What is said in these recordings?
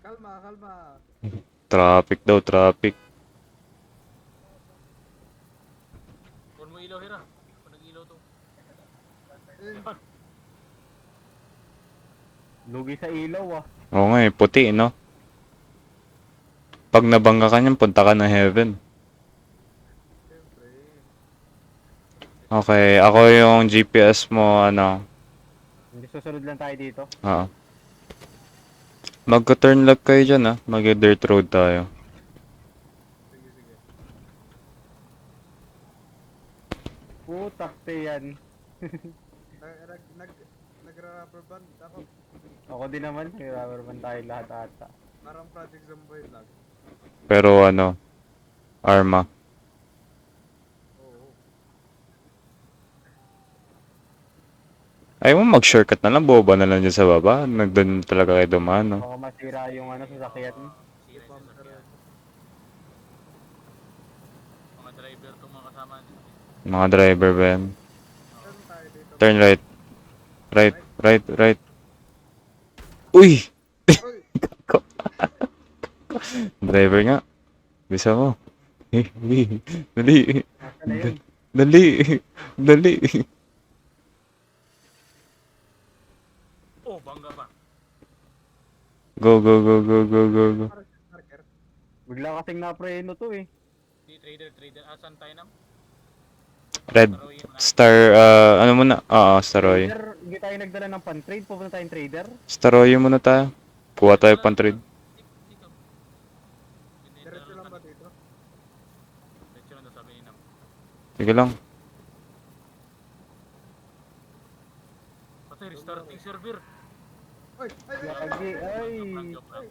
Kalma, kalma. Traffic daw, traffic. Huwag mo ilaw, Hira. Kung nag-ilaw to. Eh, Lugi sa ilaw ah. Oo nga eh, puti, no? Pag nabangga ka niyan, punta ka ng heaven. siyempre. Okay, ako yung GPS mo, ano. Hindi susunod lang tayo dito. Oo. Magka-turn left kayo dyan, ah. Mag-dirt road tayo. Sige, sige. Putak yan. Nagra-rubber band ako. Ako din naman. Rubber band tayo lahat ata. Parang Project Zomboid lang. Pero ano, Arma. Oo. Ayaw mo mag-shortcut na lang, boba na lang dyan sa baba. Nagdoon talaga kayo dumaan, no? Baka masira yung ano sasakyan. Sira yung Bumper sasakyan. yan. Mga driver itong mga kasama niyo. Mga driver ba yan? Saan tayo dito? Turn right. Right, right, right. Uy! Uy! Driver nga. Bisa mo. Dali. Nasa na yun. Dali. Dali. Oh, bangga pa. Go, go, go, go, go, go, go. Marker. Bigla kasing napreno to eh. Di trader. Asan tayo nam? Red. Taroy yun na. Star, ano muna? Oo, Staroy. Trader, hindi tayo nagdala ng pan-trade. Pupunta tayong trader. Staroy muna tayo. Kuha tayo pang trade. Dito. Diretso lang ba dito? Diretso lang daw sabi ni Nam. Sige lang. Patay, restarting server. Uy! Ay! Gagi, ay. Joke lang.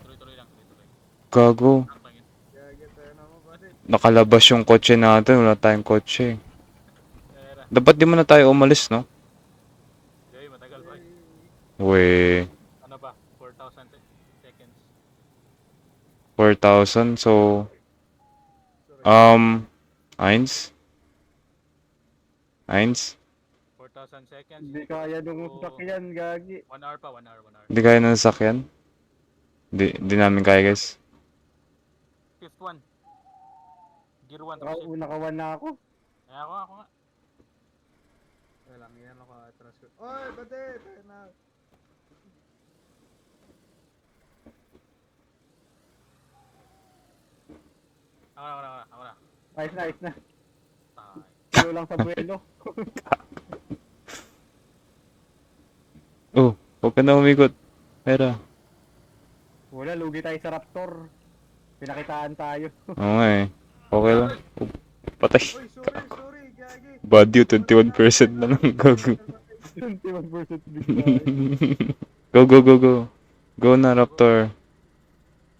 Tuloy-tuloy lang. Gago. Lang lang yun. Gagi tayo na mo ba? Nakalabas yung kotse natin. Wala tayong kotse. Era. Dapat di muna tayo umalis, no? Joy, matagal pa. We, Ano ba? 4,000 seconds. 4,000. So, Sorry. eins? Eins? 4,000 seconds. Hindi kaya nung sasakyan, gagi. 1 hour pa, 1 hour. Hindi kaya ng sasakyan? Di namin kaya, guys. Fifth one. Gear 1 Naka, tapos shift. nakawan na ako. Ay, ako nga. Walang yan ako atras ko. Oy! Bade! Tayo na! Ako na. Ayos na, ayos na. Tay. Tulo lang sa buwelo. Oh, huwag ka na umikot. Pera. Wala, lugi tayo sa Raptor. Pinakitaan tayo. Oo nga eh. Okay lang. Oh, patay. Uy! Sorry! Gagi! Bad you, 21% na lang. Gago. 21% big tayo. Go, go, go, go. Go na, Raptor.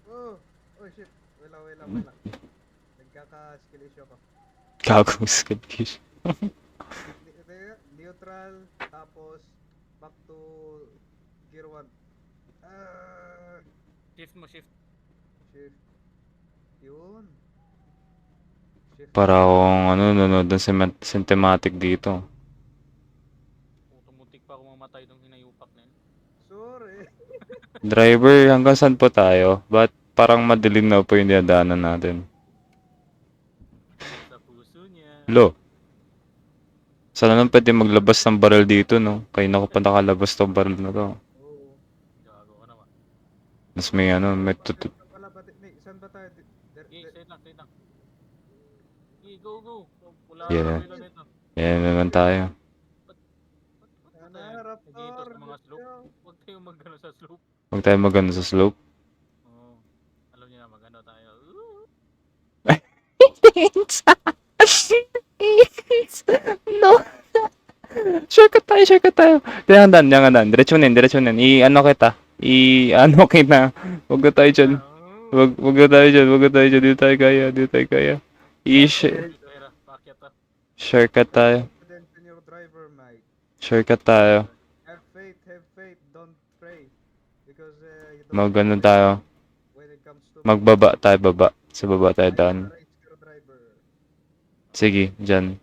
Oh! Oh shit! Wala. Nagkaka-skill issue ako. Gago, skittish. Ito yun, neutral, tapos back to gear 1. Shift mo, shift. Shift. Yun. Shift. Para akong nanonood ng cinematic dito. Tumutik pa ako mamatay nung hinayupak na yun. Sorry. Driver, hanggang saan po tayo? Ba't parang madilim na po yung dinadaanan natin? Sa puso niya. Lo. Sana lang pwede maglabas ng barrel dito, no? Kaya na ko pa nakalabas tong barrel na to. Oo. Gago ka naman. Mas may may tutut. Wala ba? Saan ba tayo? Stay lang. Go. Wala Yeah. akong pila nito. Yan naman tayo. Yan na, Raptor. Dito sa mga slope. Huwag tayong magano sa slope. Huwag tayo magano sa slope. Oo. Alam niyo na magano tayo. No. Shortcut tayo. Diyan. Diretso na. I-ano kita. Huwag na tayo dyan. Huwag na tayo dyan. Dito tayo kaya. Era, pakyat ah. Shortcut tayo. Confidence in your driver, Mike. Shortcut tayo. Have faith. Don't pray. Because you don't Magano know tayo. when it comes to Magbaba tayo, baba. Sa baba tayo daan. race your driver. Sige, dyan.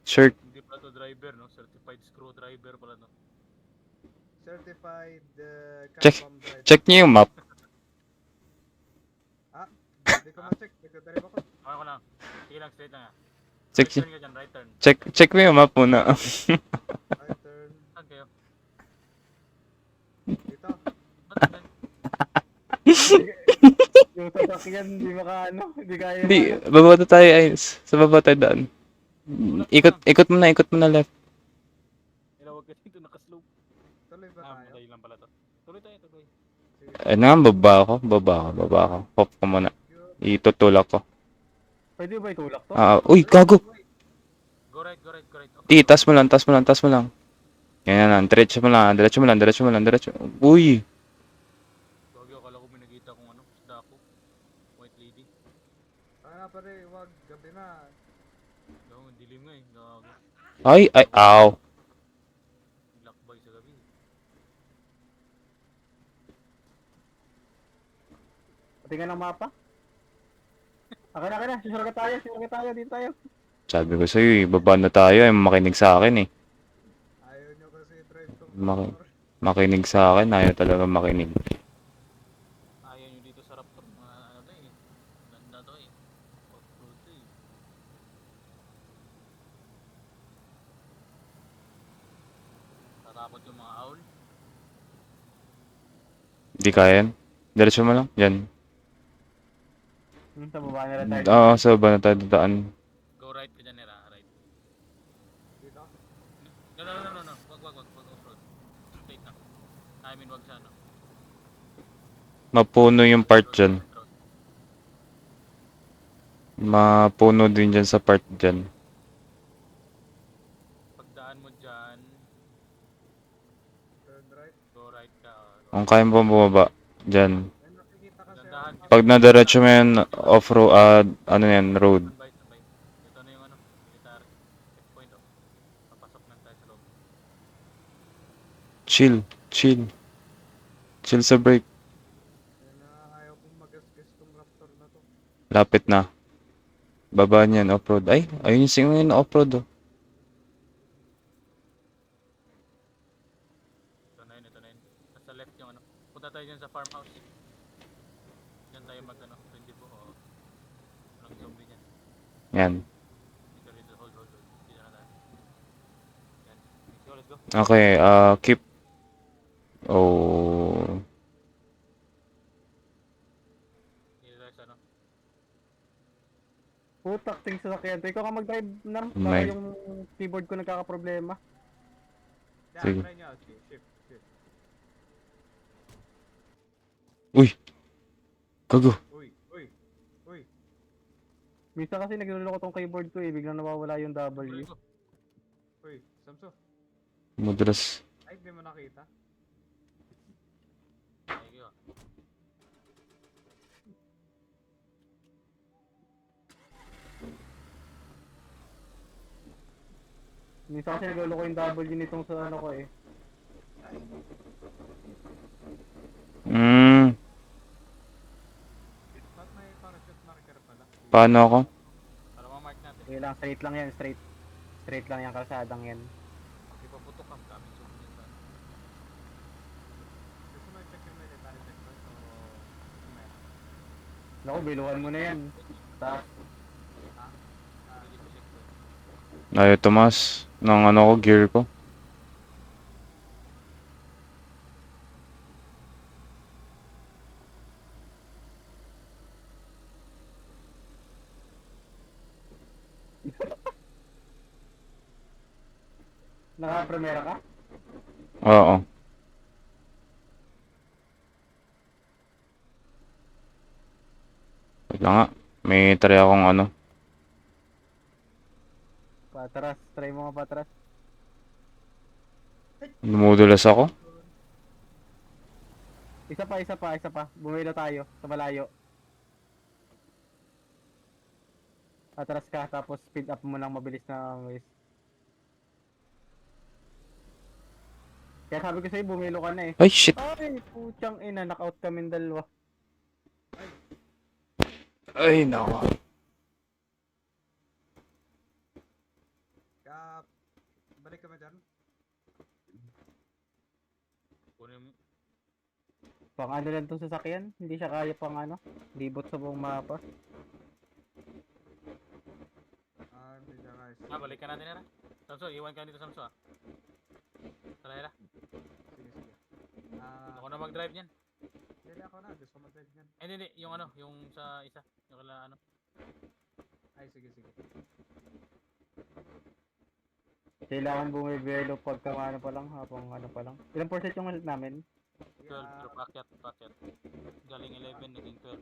Short. Hindi pala to driver, no? Certified screwdriver pala, no? certified Check. car bomb driver. Check niyo yung map. Ah, hindi ko ma-check. Nagdadrive ako. Okay ko lang. Sige lang, straight lang ah. Check, Right turn ka dyan, right turn. check mo yung map muna. Right turn. Saan kayo? Dito. Ba't dyan? Yung sasakyan, hindi hindi kaya. Hindi, baba na tayo ay sa baba tayo daan. Ikot mo na left. Ilawag ka dito, nakaslope. Tuloy ba tayo? Matay lang pala to. Tuloy tayo, tuloy. Sige. Ay na, baba ako. Pop ko muna. Itutulak ko. Pwede ba itulak to? Uy, gago. Go right, go right, go right. Di, taas mo lang. Yan lang, diretso mo lang. Uy, Gagi, akala ko may nakita kong ano, isda ako. White lady. Ah, pare, wag. Gabi na. Gawang dilim nga eh. Gagi. ay, aw. Black boy sa gabi. Patingin ng mapa. Akin na. Sisura ka tayo. Dito tayo. Sabi ko sa'yo, baba na tayo, ay makinig sa akin eh. Ayaw nyo kasi drive tong Maki- motor. Makinig sa akin, ayaw talaga makinig. Ayaw nyo dito sa Raptor. Mga ano to eh. Ganda to eh. Off-road to eh. Tatakot yung mga owl. Di kaya yan. Diretso mo lang, yan. Sa baba nila tayo. Oo, sa baba na tayo dadaan. Go right ka dyan nila, right. Dito. No. Wag off-road. Straight na. I mean, wag sa ano. Mapuno yung part dyan. Mapuno din dyan sa part dyan. Pagdaan mo dyan, Turn right. go right ka. Kung kaya mo bumaba, dyan. May nakikita kasi Dandahan. ako. Pag nadiretso mo yan, off-road, ano yan, road. Standby. Ito na yung ano, military. Checkpoint oh. Papasok lang tayo sa loob. Chill sa brake. Yan na, ayaw kong magasgas tong raptor na to. Lapit na. Baba niyan, off-road. Ay, ayun yung singo yun, off-road oh. Ito na yun. Nasa left yung ano. Punta tayo dyan sa farmhouse. Dyan tayo mag ano, rendezvous o walang zombie dyan. Yan. Dito, hold. Dito na tayo. Yan. Let's go. Okay, keep. Oh. Dito tayo sa ano. Putak, ting sasakyan to. Ikaw ka mag-drive na. Baka May- yung keyboard ko nagkakaproblema. Yan, Sige. try nyo. Shift. Uy. Gago. Uy. Minsan kasi nagluloko tong keyboard ko eh. Biglang nawawala yung Tuloy W. ko. Uy, Samso. Madalas. Ay, di mo nakita. Thank you. Minsan kasi nagluloko yung W nitong sa ano ko eh. Ba't may parachute marker pala? Paano ako? Para ma-mark natin. Okay lang, straight lang yan. Straight lang yung kalsadang yan. Ipaputok ang kami. Zombie dyan. Gusto mo i-check yung military checkpoint o may Naku, biluhan mo na yan. Taas. Hindi ko checkpoint. Ayaw tumas ng ano ko, gear ko. Naka-premiere ka? Oo. Wait lang nga. May try akong ano. Patras. Try mo nga patras. Lumudulas ako. Isa pa. Bumilo tayo sa malayo. Atras ka, tapos speed up mo ng mabilis na ways. Kaya sabi ko sa'yo, bumilo ka na eh. Ay, shit. Ay, putyang ina, knockout kaming dalawa. Ay, nako. Kap. Balik ka ba dyan? Pang ano lang itong sasakyan. Hindi siya kaya pang ano. Libot sa buong mapa. Hindi siya guys. Balikan natin Hera. Samso, iwan ka dito Samso ah. Tara Hera. Sige, sige. Ako na mag-drive niyan. Hindi ako na. Gusto mo drive niyan. Hindi, yung ano, yung sa isa. Yung kala ano. Ay, sige, sige. Kailangan bumibelo pagka ano pa lang. Habang ano pa lang. Ilang percent yung ulit namin? 12, pero pakyat. Galing 11, naging 12.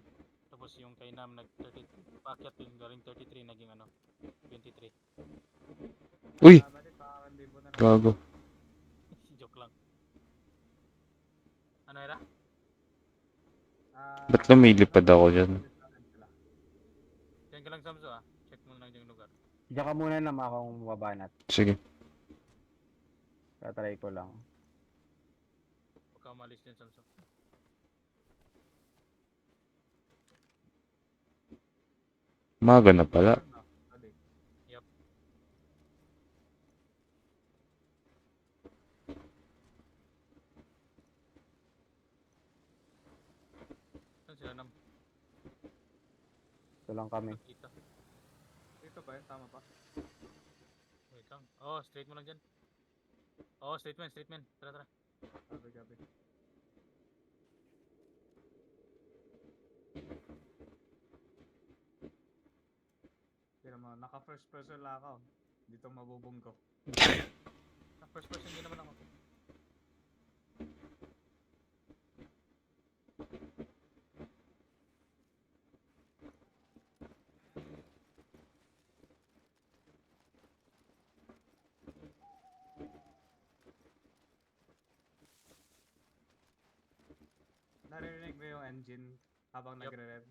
Tapos yung kay Nam, nag-30, pakyat din, galing 33, naging ano, 23. Uy! Balik, parang libo na lang. Gago. Joke lang. Ano Hera? Ba't lumilipad ako dyan? Diyan ka lang Samso ah. Check mo lang yung lugar. Diyan ka muna na akong mabanat. Sige. Tatry ko lang. Huwag ka umalis dyan Samso. Umaga na pala. Balik. Yup. Saan sila Nam? Ito lang kami. Nakita. Dito ba yun? Tama pa? Wait lang. Oh, straight mo lang dyan. Oh, straight man. Tara. Gabi. Pero mo, naka first person lang ako. Dito mabubunggo. First person din naman ako. Naririnig mo yung engine habang Yup. nagre-rev.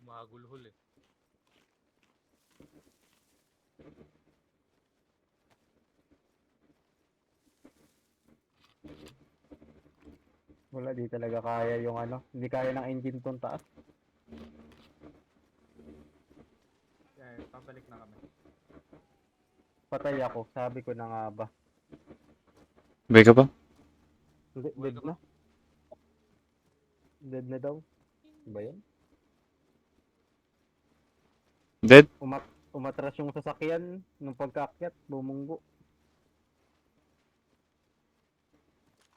Mahagulhol eh. Wala, di talaga kaya yung ano. Hindi kaya ng engine tong taas. Yeah, pabalik na kami. Patay ako. Sabi ko na nga ba. Bay ka ba? Hindi, Buhay dead ka na. Dead na daw. Ba yan? Dead? Umatras yung sasakyan nung pagkaakyat. Bumunggo.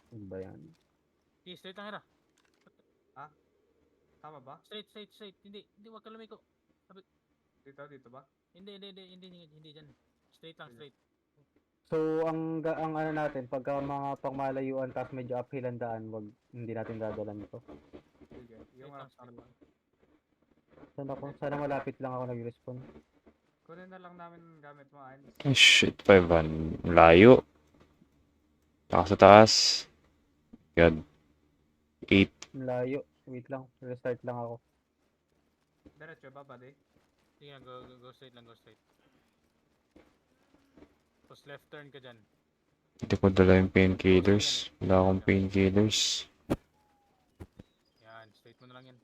Ano ba yan? Di, straight lang Hera. Tama ba? Straight. Hindi, wag ka lumiko. Dito ba? Hindi dyan. Straight lang, straight. So, ang ano natin, pagka mga pangmalayuan tapos medyo uphill ang daan, hindi natin dadalan ito. Sige. Yung Straight lang, rockstar straight lang. Sana malapit lang ako nag-respawn. Kunin na lang namin gamit mo, Ains. Oh, shit, 5 layo. Taka sa taas. God. 8. Layo. Wait lang. Restart lang ako. Diretso ba, buddy? Sige lang, go straight lang, go straight. Tapos left turn ka dyan. Hindi ko dala yung painkillers. Wala akong painkillers. Yan, straight mo na lang yan.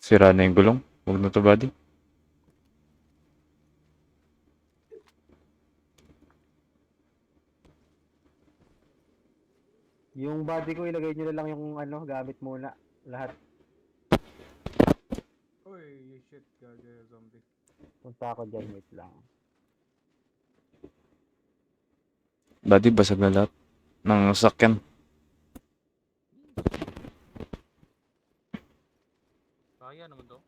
Sira na yung gulong. Huwag na to, buddy. Yung body ko, ilagay nyo na lang yung ano, gamit muna. Lahat. Uy, shit, gago zombie. Punta ako dyan, wait lang. Buddy, basag na lahat ng sakyan. Kaya naman to.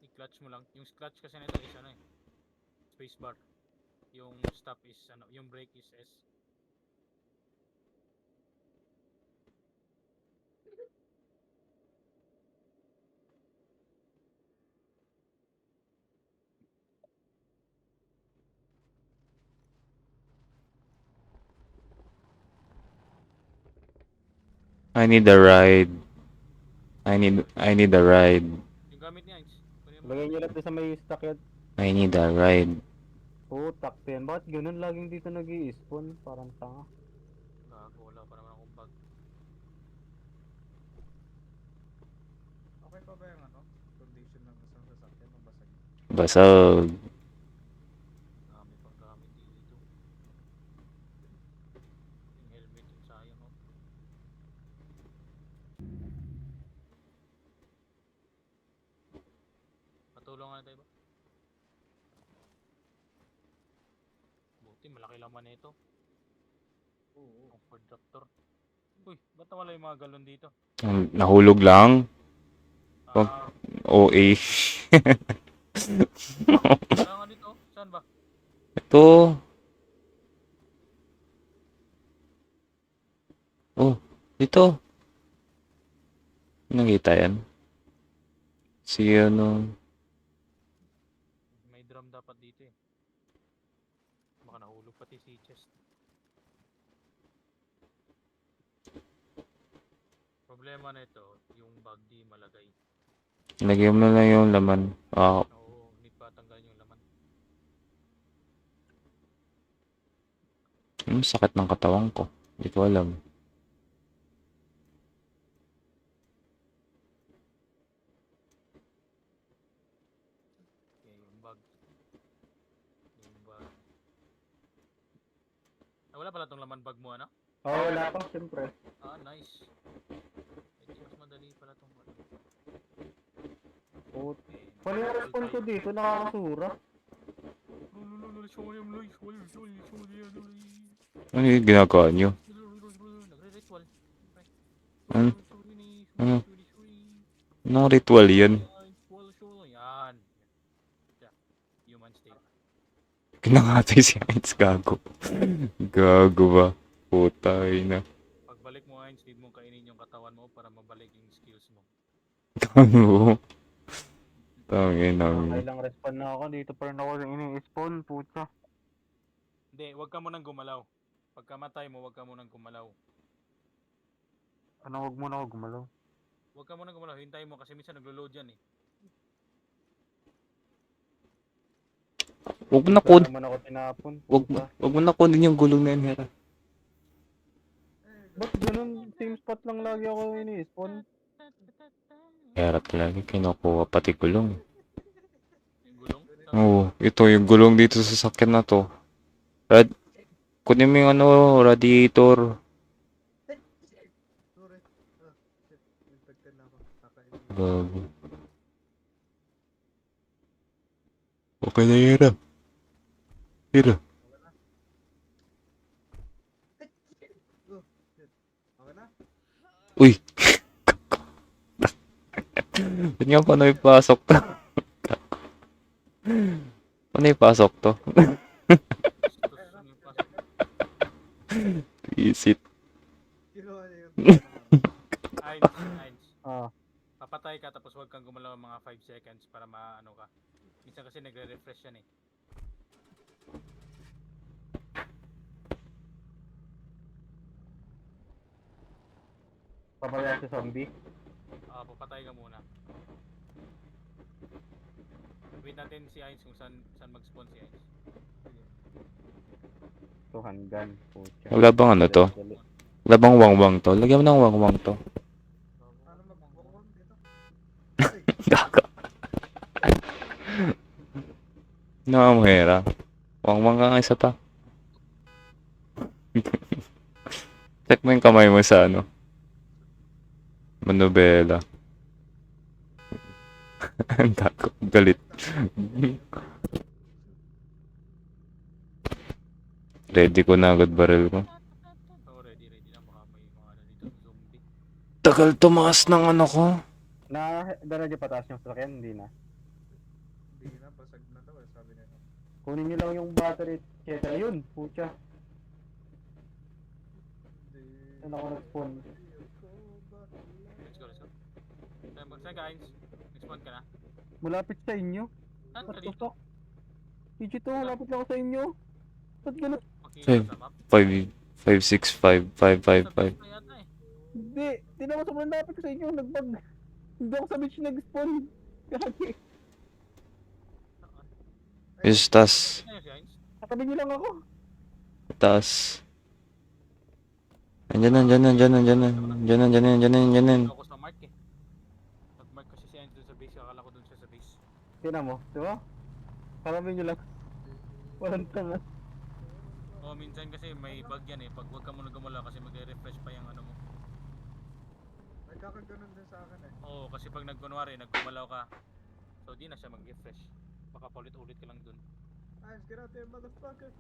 I-clutch mo lang. Yung clutch kasi nito is ano eh. Space bar. Yung stop is ano, yung brake is S. I need a ride. I need a ride. Yung gamit niya, kunin mo. Ilagay nyo lang doon sa may stock yan. I need a ride. Oh, takto yan. Bakit ganun laging dito nag-i-spawn? Parang tanga. Gago, wala pa suspension ng isang sasakyan ng basag. Basag. Dami pang gamit dito. Yung helmet yung sayang oh. Patulungan na tayo ba? Buti malaki laman na ito. Oo. Ang Ford Raptor. Uy, ba't nawala yung mga galon dito? Nahulog lang. Ah, OA. wala nga dito. Saan ba? Ito. Oh, dito. Nakita yan. Si ano. May drum dapat dito eh. Baka nahulog pati si chest. Problema na ito, yung bag di malagay. Lagyan mo na yung laman. Ah, Oo, need pa tanggalin yung laman. sakit ng katawan ko. Hindi ko alam. Okay, yung bag. Yung bag. Ah, wala pala tong laman bag mo, ano? Oh, wala pa, siyempre. Ah, nice. Medyo mas madali pala tong ano. Oh, Okay. paano yung respawn ko dito? Nakakasura. Ano yung ginagawa nyo? Nagre-ritual. Ano? Ano? Anong ritual yan? Yan. Yeah. Human state. Kinangatay si Heinz, gago. Gago ba? Putay na. Pagbalik mo Heinz, need mong kainin yung katawan mo para mabalik yung skills mo. Gago. Tangin ang... Kailang respawn na ako dito pa rin ako ini-spawn, puta. Hindi, wag ka munang gumalaw. Pagka matay mo, wag ka munang gumalaw. Ano, wag mo na ako gumalaw. Wag ka munang gumalaw, hintayin mo kasi minsan naglo-load yan eh. Huwag mo na Wala kun... naman ako tinapon, Huwag puta. mo na kunin yung gulong na yan, Hera. Ba't ganun? Same spot lang lagi ako ini-spawn. Hera talaga, kinukuha pati gulong. Yung gulong? Oo, ito yung gulong dito sa sakyan na to. Kunin mo yung ano, radiator. Sorry. Ah, shit. Infected na ako. Kakainin. Gago. Okay na, Hera. Hera. Oh, shit. Okay na? Uy! Ba't nga paano ipasok to? Paano ipasok to? Visit. Kinuha niya yung Heinz, Ah, papatay ka tapos wag kang gumalaw mga 5 seconds para maano ka. Minsan kasi nagre-refresh yan eh. papaya si zombie. Ah, papatay ka muna. Wait natin si Heinz kung saan mag-spawn si Heinz. To handgun, puta. Wala bang ano to? Wala bang wangwang to? Lagyan mo ng wangwang to. Ano mag-bongong dito? Gago. Nakamahera. Wangwang ka nga isa pa. Check mo yung kamay mo sa ano. Manobela. Ang gago. Galit. Ready ko na agad barrel ko. Oh, ready na. Baka may mga ano dito, zombie. Tagal tumaas ng ano ko. Dala niyo pataas yung sasakyan, hindi na. Hindi na, basag na daw. Sabi nila. Kunin niyo lang yung battery. Kaya yun, pucha. Saan ako nag-spawn? Let's go. Saan ka Heinz? Nag-spawn ka na? Malapit sa inyo. Saan What ka the dito? fuck? Digito, malapit lang ako sa inyo. Ba't ganun? Makikita sa map? 5, 5, 6, 5, 5, 5, Sa 5. beach na yata eh. Hindi, di na ako sobrang lapit sa inyo. Nagbag. Hindi ako sa beach nag-spawn. Gagi. Is tas. Ayun si Heinz. Katabi niyo lang ako. Tas. Andyan. Ako sa mark eh. Nag-mark kasi si Heinz dun sa base. Akala ko dun siya sa Tingnan mo, di ba? Kalamin nyo lang. Walang tanga. Oh, minsan kasi may bug yan eh. Pag wag ka muna gumalaw kasi magre-refresh pa yung ano mo. Nagkakaganon din sa akin eh. Oo, kasi pag nagkunwari, nagkumalaw ka, so di na siya mag-refresh. Baka paulit-ulit ka lang dun. Ayos ka natin, motherfucker.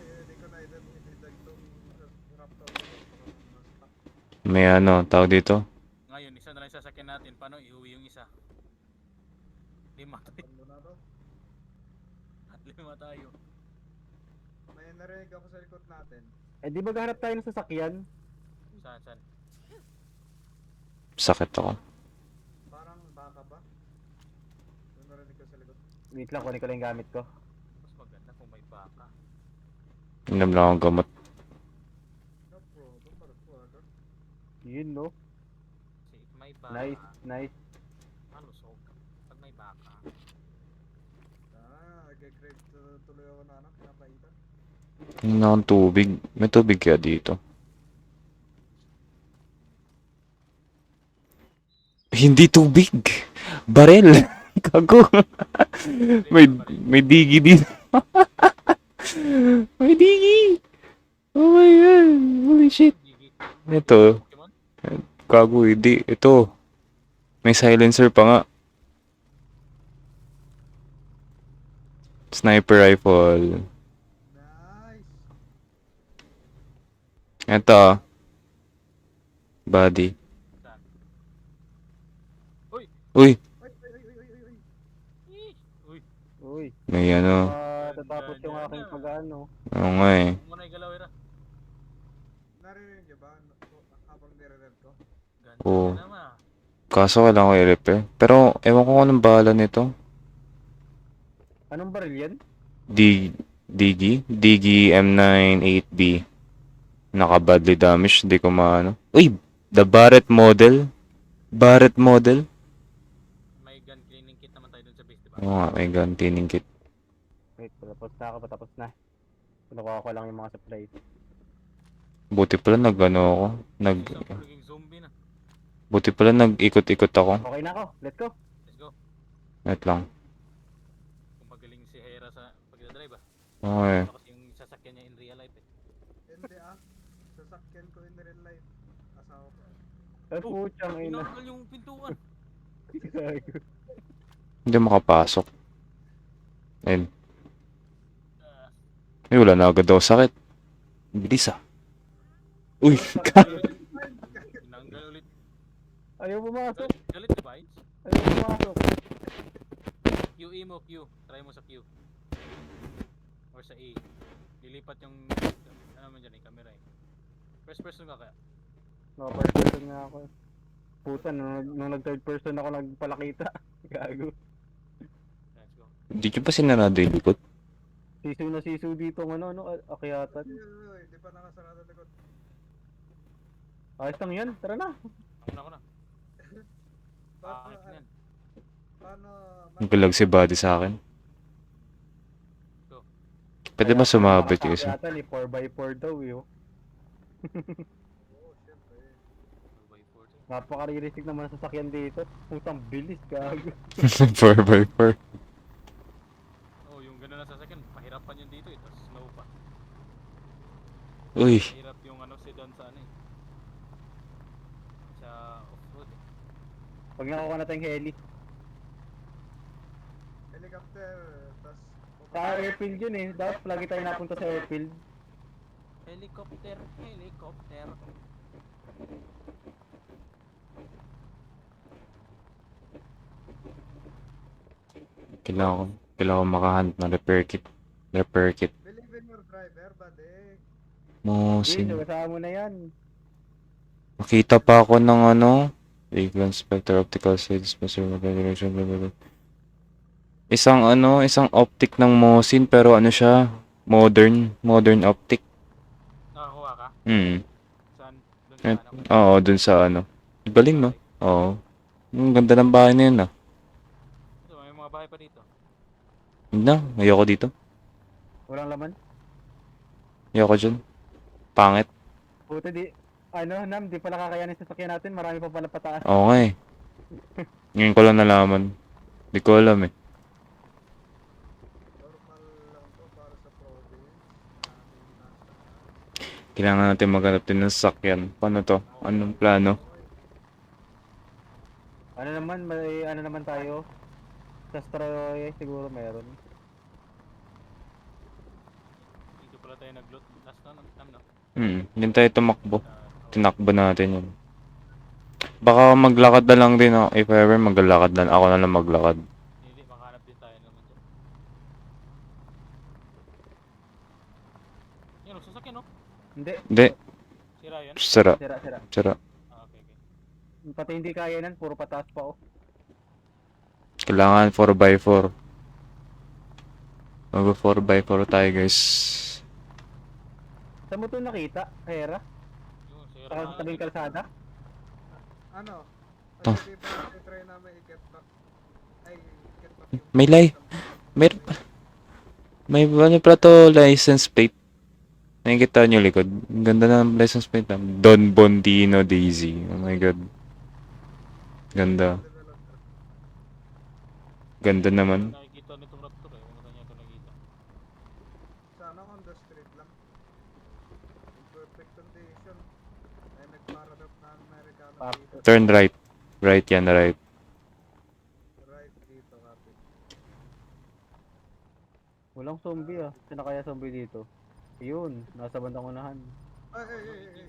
Hindi ko na identify itong raptor ko. May ano, tawag dito. Ngayon, isa na lang sasakyan natin. Paano iuwi yung isa? Lima tayo. Ano na to? Lima tayo. May narinig ako sa likod natin. Eh di ba gahanap tayo ng sasakyan? Saan? Sakit ako. Parang baka ba? May narinig ko sa likod. Wait lang, kunin ko lang yung gamit ko. Mas maganda kung may baka. Inom lang akong gamot. No problem, motherfucker. Yun no. Kasi if may baka, Nice, nice. malusog. Pag may baka, Nag-crave tuloy ako na pinapaitan. Inom akong tubig. May tubig kaya dito. Hindi tubig. Barel. Gago. may digi dito. May digi. Oh my god. Holy shit. gigi. Ito. Pokemon? Gago, hindi. Ito. May silencer pa nga. Sniper rifle. Nice! Ito. Body. Saan? Uy! Uy. Uy! Eesh! Uy! Uy. May ano. Tatapos yung aking pag-ano. Oo nga eh. Huwag mo na igalaw, Ira. Narinig niyo ba? Habang nire-rev ko? Ganda Oo. ka naman. Kaso kailangan ko i-repair. Pero ewan ko kung anong bahala nito. Anong baril yan? Digi? Digi M98B. Naka-badly damage. Hindi ko maano. Uy! The Barrett model. Barrett model. May gun cleaning kit naman tayo dun sa base, diba? Oo nga, may gun tuning kit. Wait, patapos na. Kinukuha ko lang yung mga supplies. Buti pala nag-ano ako. Isang naging zombie na. Buti pala nag-ikot-ikot ako. Okay na ako, let's go. Let's go. Wait lang. Kung magaling si Hera sa pagdadrive ah. Okay. Ito kasi yung sasakyan niya in real life eh. Hindi sasakyan ko in real life. Asawa ko. Ay, puchang ina. Pinakal yung pintuan. Hindi makapasok. Ayun. Ah, Ay, wala na agad daw sakit. Bilis ah. Uy! tinanggal ulit. Ayaw pumasok. Galit ka ba, Ids? Ayaw pumasok. QE mo, Q. Try mo sa Q. Or sa A. Lilipat yung, ano man dyan eh, camera eh. First person ka kaya? Naka-first person nga ako. Puta, nung nag-third person ako nagpalakita. Gago. Let's go. Hindi nyo pa sinarado yung likod? Sisu na sisu dito ng ano, akyatan. Hindi pa nakasarado likod. Ayos lang yan, tara na. Ako na. Paano, Bakit yan? paano, Nagbalag si body sa akin. Go. Pwede ba sumabit yung isa? Akyatan eh, 4x4 daw eh. Oh. Oo, syempre. 2x4 to. Napaka-realistic naman ang sasakyan dito. Putang bilis, gago. 4x4. Oh, yung gano'n na sasakyan, pahirapan yun dito eh. Tapos slow pa. Uy! Mahirap yung ano sedan sa ano eh. Sa off-road eh. Pag nakuha na tayong heli. Helicopter, tas... Sa airfield yun eh. Dapat lagi tayo napunta sa airfield. Helicopter. Kailangan ko makahunt ng repair kit. Believe in your driver, buddy. Sige, Mosin. kasama mo na yan. Makita pa ako ng ano. Vehicle inspector, optical side dispenser, direction, blah, blah, blah. Isang optic ng Mosin pero ano siya, modern optic. Nakakuha ka? Saan? Doon sa ano? Oo, dun sa ano. Galing no? Oo. Ang ganda ng bahay na yun ah. Ito, may mga bahay pa dito. Hindi na, ayoko dito. Walang laman. Ayoko dyan. Pangit. Puta di, ano, Nam, di pala kakayanin sa sasakyan natin. Marami pa pala pataas. Oo nga eh. Ngayon ko lang nalaman. Di ko alam eh. Normal lang to para sa province. Namin nasa... Kailangan natin maghanap din ng sasakyan. Paano to? Anong plano? Okay. Ano naman, may ano naman tayo? Sa Stroy siguro meron. Dito pala tayo nag-loot. Last time na. Hindi tayo tumakbo. Tinakbo natin yun. Baka maglakad na lang din ako. If ever maglalakad na. Ako na lang maglakad. Hindi, makahanap din tayo naman dyan. Yan, sasakyan no? Hindi, Hindi. Sira yan? Sira. sira. Sira. Ah, okay. Pati hindi kaya nan, puro pataas pa oh. Kailangan 4x4. Mag 4x4 tayo guys. Saan mo ito nakita? Hera? Yun, sira Sa na. tabing kalsada? Ano? Oh. Di ba try namin i-get back? Ay, get back yung... May lay. May ano pala to license plate. Nakikita nyo likod. Ang ganda ng license plate na. Don Bondino Daisy. Oh my god. Ganda. Developer. Ganda naman. Nakikita nitong raptor eh. Wala niya ito nakita. Sana on the street lang. In perfect condition. Ay, nagparadap na Amerikano dito. Turn right. Right yan, right. Right dito, kapit. Walang zombie ah. Sino kaya zombie dito? Yun, nasa bandang unahan. Ay, ay, ay, ay, ay.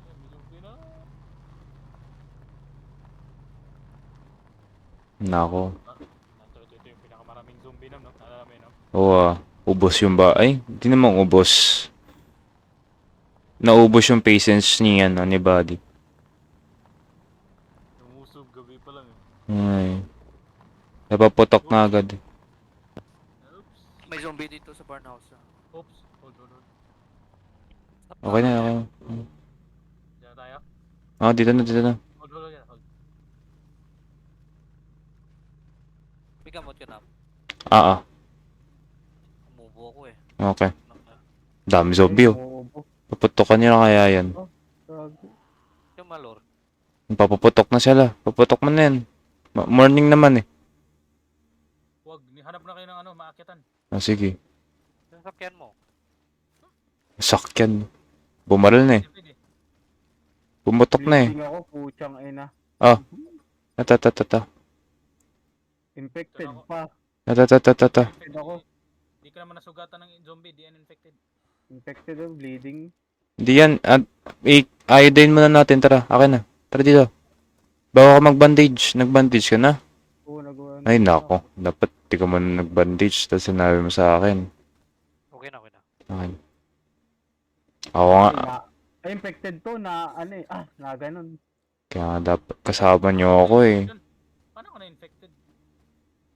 Yan, may zombie na. Nako. Ito yung pinakamaraming zombie na, no? Naalala mo yun, no? Oo ubos yung ba? Ay, hindi naman ubos. Naubos yung patience niya, no, ni Buddy. Lumusog, gabi pa lang eh. Ay. Napaputok na agad. Oops. May zombie dito sa barn house. Oops. Hold. Okay na, okay na. Diyan na tayo. Ah, dito na. Hold yan, hold. May gamot ka na. Ah. Umubo ako eh. Okay. Dami zombie, oh. Oo. Paputokan niya na kaya yan. Grabe. Yung malor. Papuputok na sila. Paputok mo na yan. Morning naman eh. Huwag, hanap na kayo ng ano, maakyatan. Ah, sige. Sasakyan mo. Sakyan. Bumaril na eh. Pwede. Bumutok na eh. Bleeding ako, puchang ina. Tata. Infected Ito na ako. pa. Tata. Infected ako. Di ka naman nasugatan ng zombie, di yan infected. Infected oh, bleeding. Hindi yan. Iodine muna natin. Tara, akin na. Tara dito. Bago ka mag-bandage. Nag-bandage ka na? Oo, nagawa. Ay, nako. Dapat di ka muna nag-bandage. Tapos sinabi mo sa akin. Okay na. Akin. Ako nga. Ay, infected to na ano eh. Na ganun. Kaya nga dapat kasama niyo ako eh. Paano ka na-infected?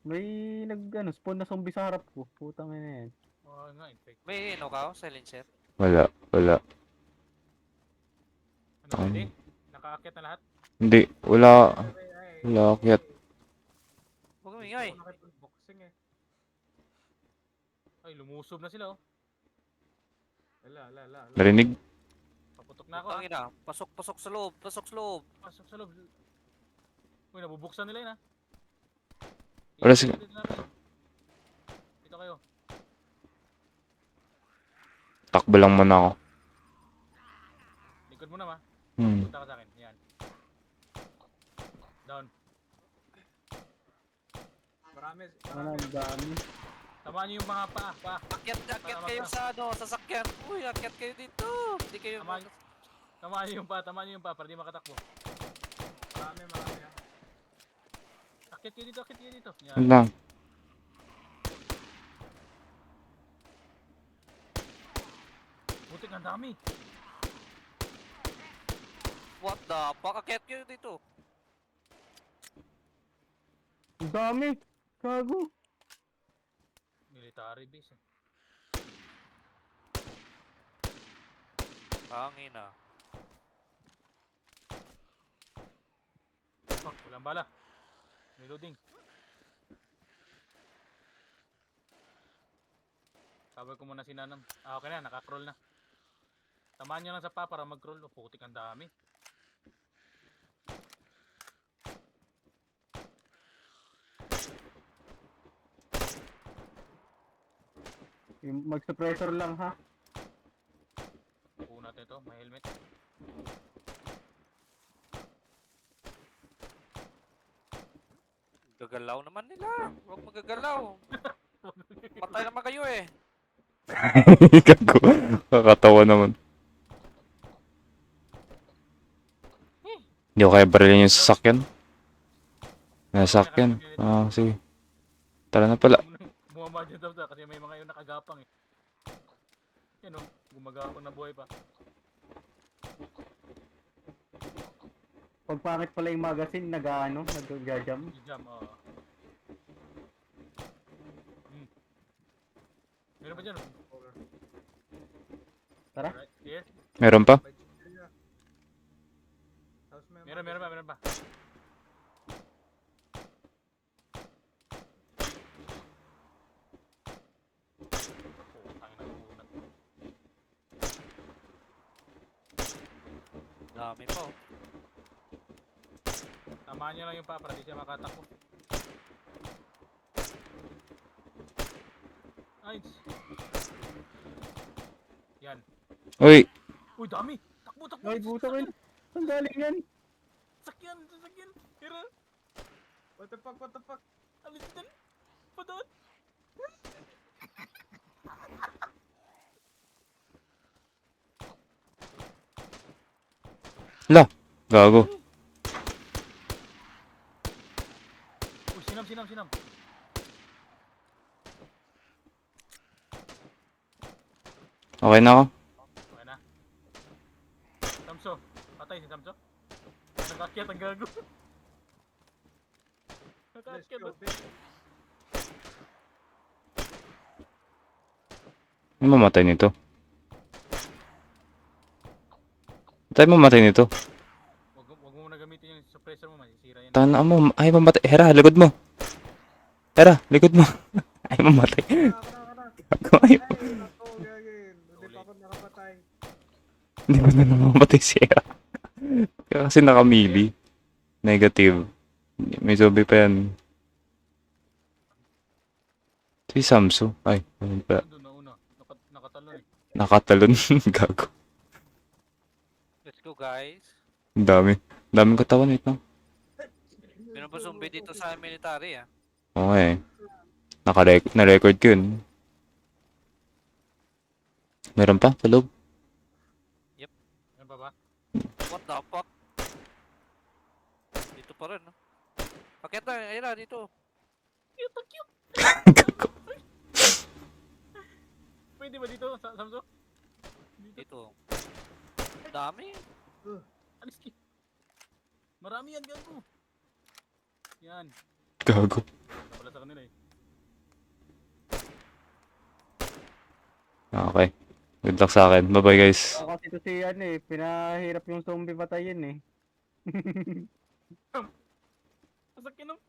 May spawn na zombie sa harap ko. Putang ina yan. Oo nga, infected. May ano ka? Silencer? Wala. Ano, Um, hindi? Nakaakyat na lahat? Hindi. Wala. Ay, Wala akyat. Huwag umingay. Ako nakipag-boxing eh. Ay, lumusob na sila oh. Ala. Narinig? Paputok na ako Putang ina. Pasok sa loob. Pasok sa loob. Uy, nabubuksan nila yun ah. Wala sila. Dito kayo. Takbo lang muna ako. Likod mo na ma. Hmm. Punta ka sa akin. Yan. Down. Marami. Ano, ang dami. Tamaan nyo yung mga paa. Akyat kayo sa sasakyan. Uy, akyat kayo dito. Hindi kayo Tamaan nyo yung paa para di makatakbo. Marami. Akit kayo dito. Yan. Ano lang. Butik ang dami. What the fuck? Akyat kayo dito. Ang dami. Gago. Military base eh. Hangin ah. Fuck, walang bala. Reloading. Sabay ko muna si Nanam. Okay na, naka-crawl na. Tamaan nyo lang sa pa para mag-crawl. Oh, putik ang dami. Yung mag-suppressor lang ha. Kuha natin ito, may helmet. Gagalaw naman nila. Huwag magagalaw. Patay naman kayo eh. Gago. Kakatawa naman. Hindi ko kaya barilin yung sasakyan. Nasakyan. Ah, sige. Tara na pala. Bumaba dyan daw kasi may mga yung nakagapang eh. Yan o, gumagapang na buhay pa. Pag pangit pala yung magazine, nag-jam. Jam, oo. Meron ba dyan? Tara. Right, yes. Meron pa? May chichirya. Tapos may Meron pa. Dami pa oh. Tamaan nyo lang yung pa para di siya makatakbo. Nice. Yan. Uy! Uy, dami! Takbo! Ay, buta ko yun. Saan galing yan? Sakyan! Tira! What the fuck? Alis dyan! Padaan! La! Gago. Uy, sinam! Okay na ako? Okay na. Samso! Patay si Samso? Nakakyat ang gago! Let's Nakakyat go, na! bitch. Ano mamatay nito? Tayo mamatay nito. Wag mo na gamitin yung suppressor mo, masisira yan. Tana mo. Ay, mamatay. Hera, likod mo. Hera, likod mo. Ay, mamatay. Kana. Gago, ay. Ay, nako, gagin. Hindi pa ako nakapatay. Hindi mo na namamatay si Hera. Kasi nakamili. Negative. May zombie pa yan. Si Samso. Ay, ano pa? Doon na una. Nakatalon eh. Nakatalon. Gago. Let's go guys. Ang dami. Ang daming katawan. Wait lang. Meron pa zombie dito sa military ah. Okay. Na-record ko yun. Meron pa sa loob? Yan pa ba? What the fuck? Dito pa rin no? Pakit na, ayun na, dito. Gago. Pwede ba dito, Samso? Dito. Dami. Alis ki. Marami yan, gago. Yan. Gago. Wala sa kanila eh. Okay. Good luck sa akin. Bye-bye guys. Ako kasi ito si pinahirap yung zombie patayin eh. Sasakyan ng...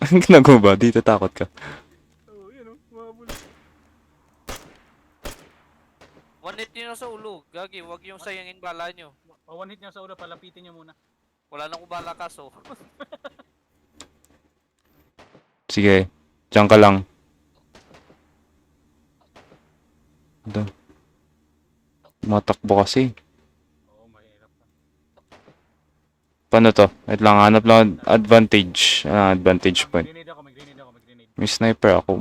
Ang ginagawa ba? Dito takot ka. Oo, yan o. Mabul. One hit nyo sa ulo. Gagi, wag yung sayangin bala nyo. One hit niya sa ulo, palapitin niyo muna. Wala nang bala kaso. Sige. Diyan ka lang. Ito. Matakbo kasi. Oo, mahirap pa. Paano to? Wait lang. Hanap lang advantage. Advantage point. May grenade ako. May sniper ako.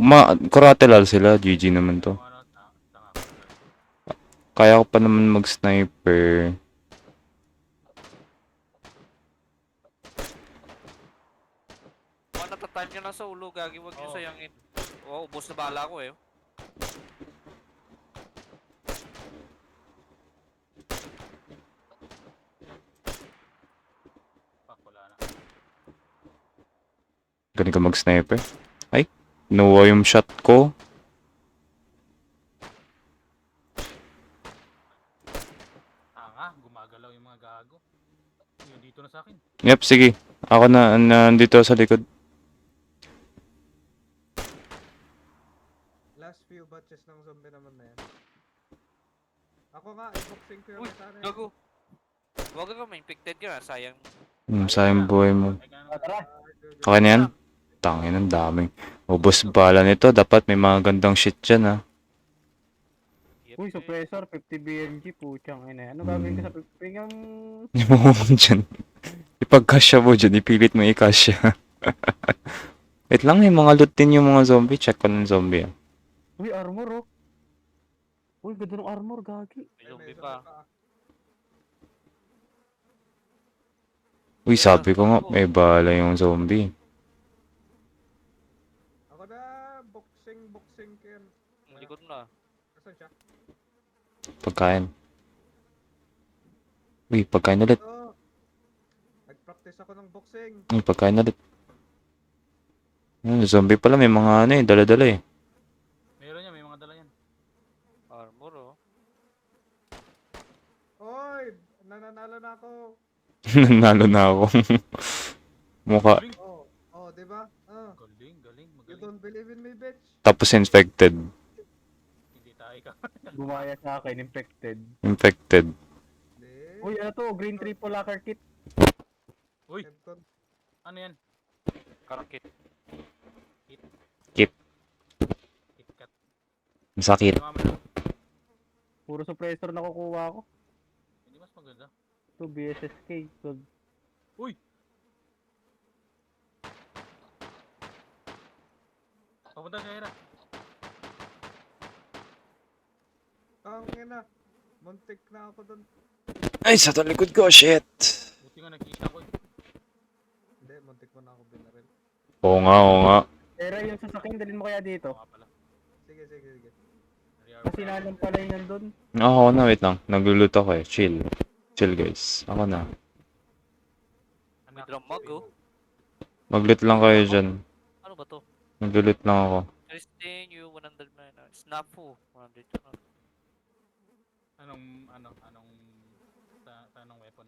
Kuratelal sila. GG naman to. Ano, tanga. Kaya ko pa naman mag-sniper. One at a time nyo lang sa ulo. Gagi, wag yung Oo. sayangin. Oo, ubos na bala ko eh. Fuck, wala na. Galing ka mag-sniper. Ay. Nawa yung shot ko. Tanga, gumagalaw yung mga gago. Yun, dito na sa akin. Yep, sige. Ako na nandito sa likod. Last few batches ng zombie naman na yan. Ako nga, i-boxing ko yung Uy, sana. gago. Wag ka ma-infected ka na, sayang. Sayang buhay mo. Ay, ganun. Tara. Okay na yan? Tangin ang daming. Ubos bala nito. Dapat may mga gandang shit dyan ha. Uy, suppressor, 50 BMG, puchang ina. Ano gagawin ko sa pingang... Hindi mo dyan. Ipag-cash mo dyan, ipilit mo i-cash siya. Wait lang, yung mga loot din yung mga zombie. Check ko ng zombie. Uy, armor oh. Uy, ganda ng armor, gagi. May Ay, zombie isa pa. Uy, sabi ko nga, may bala yung zombie. Ako na, boxing Ken. Likod mo na. Nasaan siya? Pagkain. Uy, pagkain ulit. Ito. Nag-practice ako ng boxing. Uy, pagkain ulit. Zombie pala, may mga ano eh, dala-dala eh. Meron yan, may mga dala yan. Armor oh. Oy, nananalo na ako. Nanalo na ako. Mukha. Galing, Di ba? galing, galing, You magaling. don't believe in me, bitch? Tapos infected. Hindi tayo ka. Gumaya sa akin, infected. Infected. Hindi. Uy, ano to? Green triple locker kit. Uy, Evcon. ano yan? Karakit. KitKat. Masakit. Ano nga Puro suppressor na kukuha ko. Hindi mas maganda. To BSSK. So, Uy! Papunta sa Hera. Tangina. Muntik na ako doon. Ay, sa talikod ko, shit. Buti nga nakita ko eh. Hindi, muntik mo na ako binaril. Oo nga, oo nga. Era yung sasakyan, dalhin mo kaya Oo dito. nga pala. Sige. Kasi nalang pala yun nandun. Ako na, wait lang. Nagluluto ako eh. Chill. Chill guys. Ako na. May drum mag oh. Maglut lang kayo dyan. Ano ba to? Naglulut lang ako. Christine, you 100 man. Snafu. 100 yun. Anong weapon?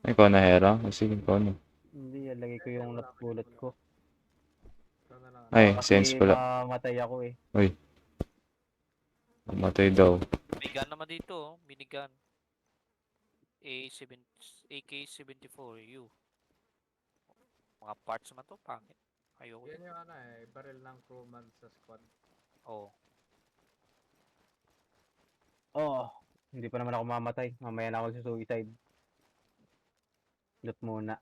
Ikaw na, Hera? Sige, ikaw na. Hindi, lagay ko yung napulot ko. Ikaw na lang. Ay, Kasi sense pala. mamatay ako eh. Mamatay daw. May gun naman dito oh. Minigun. A7, AK-74 U. Mga parts naman to, pangit. Ayoko Yan yun. yung baril ng crewman sa squad. Oh. Oo. Hindi pa naman ako mamatay. Mamaya na ako sa suicide. Loot muna.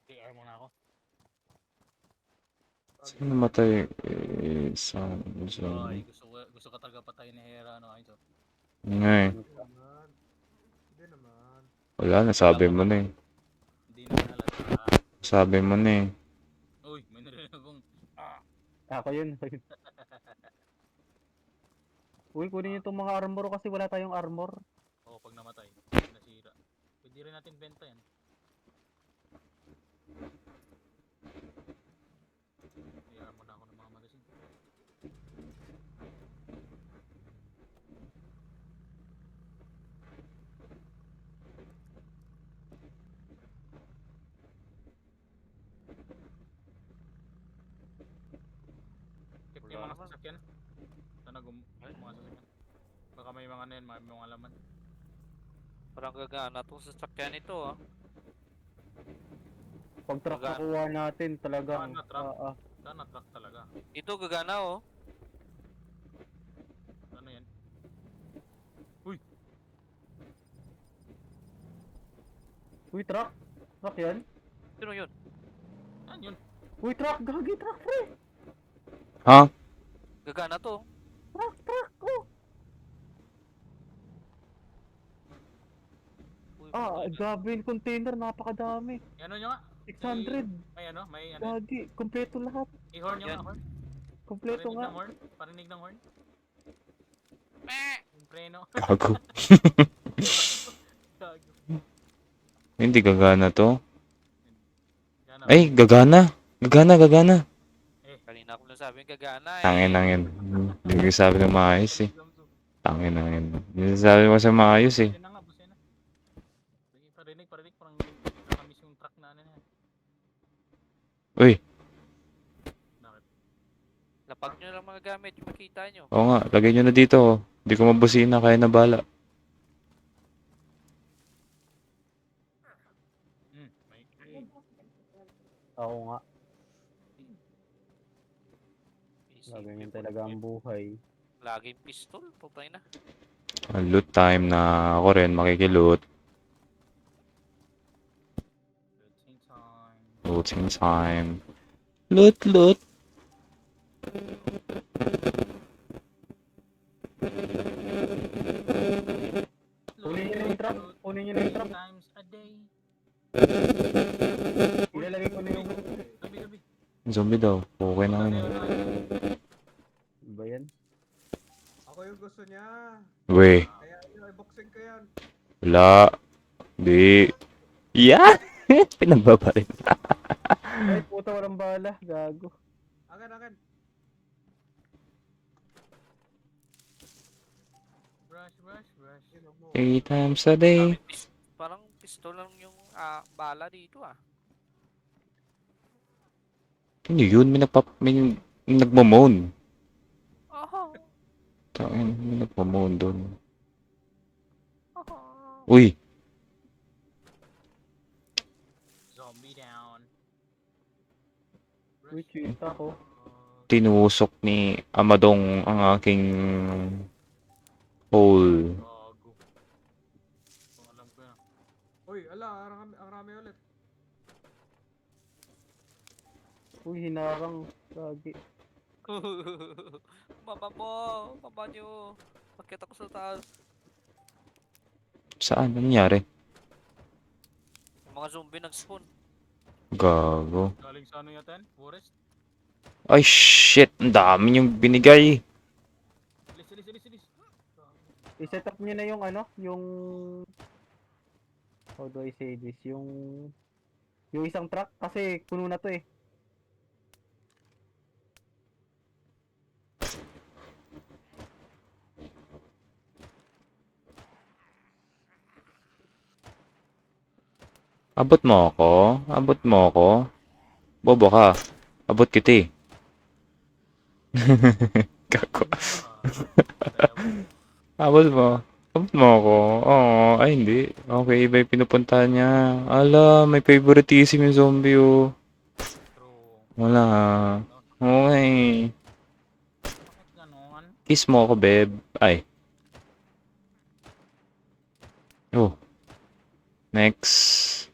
PR muna ako. Sino namatay? Isang Ay, zombie. gusto ka talaga patayin ni Hera, ano kayo? Nga eh. Hindi naman. Wala, nasabi mo na eh. Hindi na halata. Sabi mo na eh. Uy, may narinig akong Ako yun. Uy, kunin niyo itong mga armor kasi wala tayong armor. Oo, pag namatay, nasira. Pwede rin natin benta yan. PR muna ako ng mga magazine. Check yung mga sasakyan. Sana mga sasakyan. Baka may mga ano yan, may mga laman. Parang gagana tong sasakyan nito ah. Pag truck Magana. nakuha natin talagang... Magana, truck. Sana truck talaga. Ito gagana oh. Ano yan? Uy, truck. Truck yan. Sino yun? Ano yun? Uy, truck. Gagi, truck, pre. Ha? Gagana to. Truck, truck. Oh. Uy, Grabe yung container. Napakadami. Ano nyo nga? 600. May ano? Gagi. Kompleto lahat. I-horn nyo Yan. nga, horn. Kompleto Parinig nga. ng horn. Parinig ng horn. Yung preno. Gago. Gago. Hindi gagana to. Yan, Ay, gagana. Gagana. kanina ko lang sabi gagana eh. Tangin. Hindi ko sabi ng maayos eh. Tangin. Hindi sabi mo sa maayos eh. Busina nga, busina. Sige, parinig. Parang nakamiss yung truck na ano na yan. Uy, Bakit? Lapag nyo lang mga gamit yung makita nyo. oo nga, lagay nyo na dito oh. Hindi ko mabusina, kaya na bala. May Oo nga. Isipin Ganyan mo, talaga ang buhay. Laging pistol. Pupay na. Loot time na ako rin makikiloot. Looting time. Looting time. Loot, loot. Kunin niyo na yung truck. Kunin niyo na yung truck. Times a day. Ilalagay ko na yung... Gabi. Zombie daw. Okay na Ano yun. yun? Ba yan? Ako yung gusto niya. Weh. Kaya yun, i-boxing ko yan. Wala. Di. Yeah! Pinagbabarin. Ay, puta, walang bala. Gago. Akin. Rush. Sino mo? 3 times a day. Parang pistol lang yung bala dito ah. Ano yun? May nagmamoan. Oh. Tangin, may nagmamoan doon. Uy! Zombie down. Uy, chita ko. Tinusok ni Amadong ang aking hole. Gago. Kung alam ko yan. Uy, ala, ang rami ulit. Uy, hinarang. Gagi. Baba mo! Baba nyo! Bakit ako sa taas? Saan? Ano nangyari? Yung mga zombie nag-spawn. Gago. Galing sa ano yata yan? Forest? Ay, shit! Ang dami niyong binigay. Silis. I-set up niyo na yung ano, yung... How do I say this? Yung isang truck kasi puno na to eh. Abot mo ako? Abot mo ako? Bobo ka. Abot kita eh. Gago. Abot mo. Abot mo ako. Oo. Ay, hindi. Okay, iba yung pinupuntahan niya. Ala, may favoritism yung zombie oh. True. Wala. Okay. Bakit ganon? Kiss mo ako, babe. Ay. Oh. Next.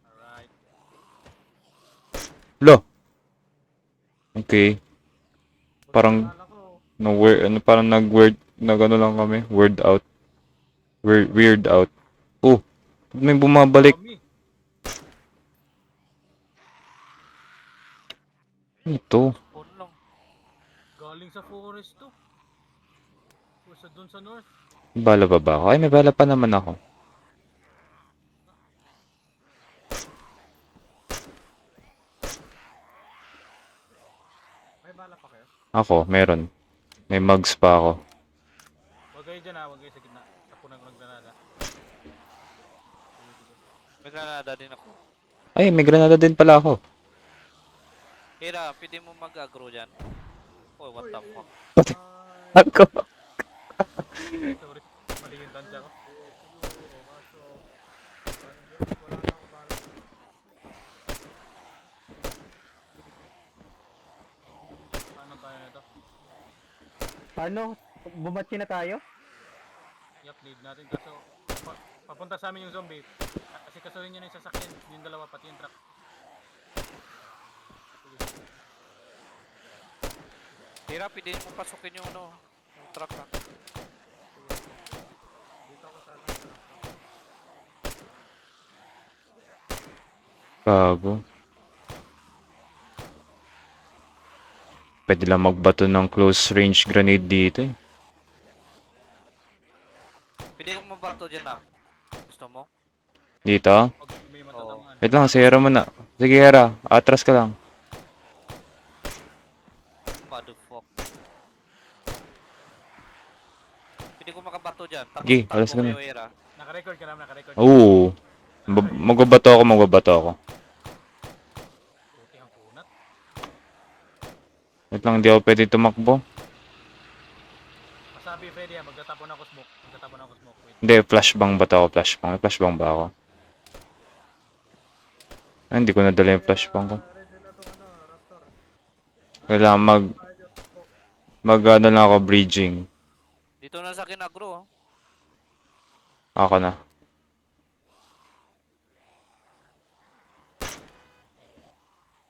Alright. Lo. Okay. Parang Akala ko, parang nag-word ano lang kami, word out. Weird out. Oh, may bumabalik. Dami. Ito. Spawn lang. Galing sa forest to. O sa dun sa north. Bala pa ba ako? Ay, may bala pa naman ako. may bala pa kayo? Ako, meron. May mugs pa ako. Huwag kayo dyan huwag kayo sa gitna. Sa punang ng granada. May granada din ako. Ay, may granada din pala ako. Hira, pwede mo mag-agro dyan. Oh, what the fuck? Ako. Sorry. Mali yung tansya ko. Wala na akong bala. Paano tayo nito? Ano? Bumatsi na tayo? Yup, need natin. Kaso, papunta sa amin yung zombie. Kasi kasuhin nyo na yung sasakyan. Yung dalawa, pati yung truck. Hira, pwede mo pasukin yung ano, yung truck ha. Dito ako sana. Gago. Pwede lang magbato ng close range grenade dito eh. Pwede kong mabato dyan na. Gusto mo? Dito? Pag may matatamaan. Wait lang, si Hera muna. Sige Hera, atras ka lang. Motherfuck. Pwede ko makabato dyan. Tapos Sige, takbo alas ka mo na. yung Hira. Naka-record ka naman, naka-record. Oo. Magbabato ako. Puti ang kunat. Wait lang, hindi ako pwede tumakbo. Masabi, Freddy, magtatapon ako smoke. Wait. Hindi, flashbang ba ako? Flashbang? May flashbang ba ako? Ay, hindi ko nadala yung flashbang ko. Ready na tong ano, Raptor. Kailangan Tayo, po. mag ano lang ako, bridging. Dito na sa akin agro, oh. Ako na.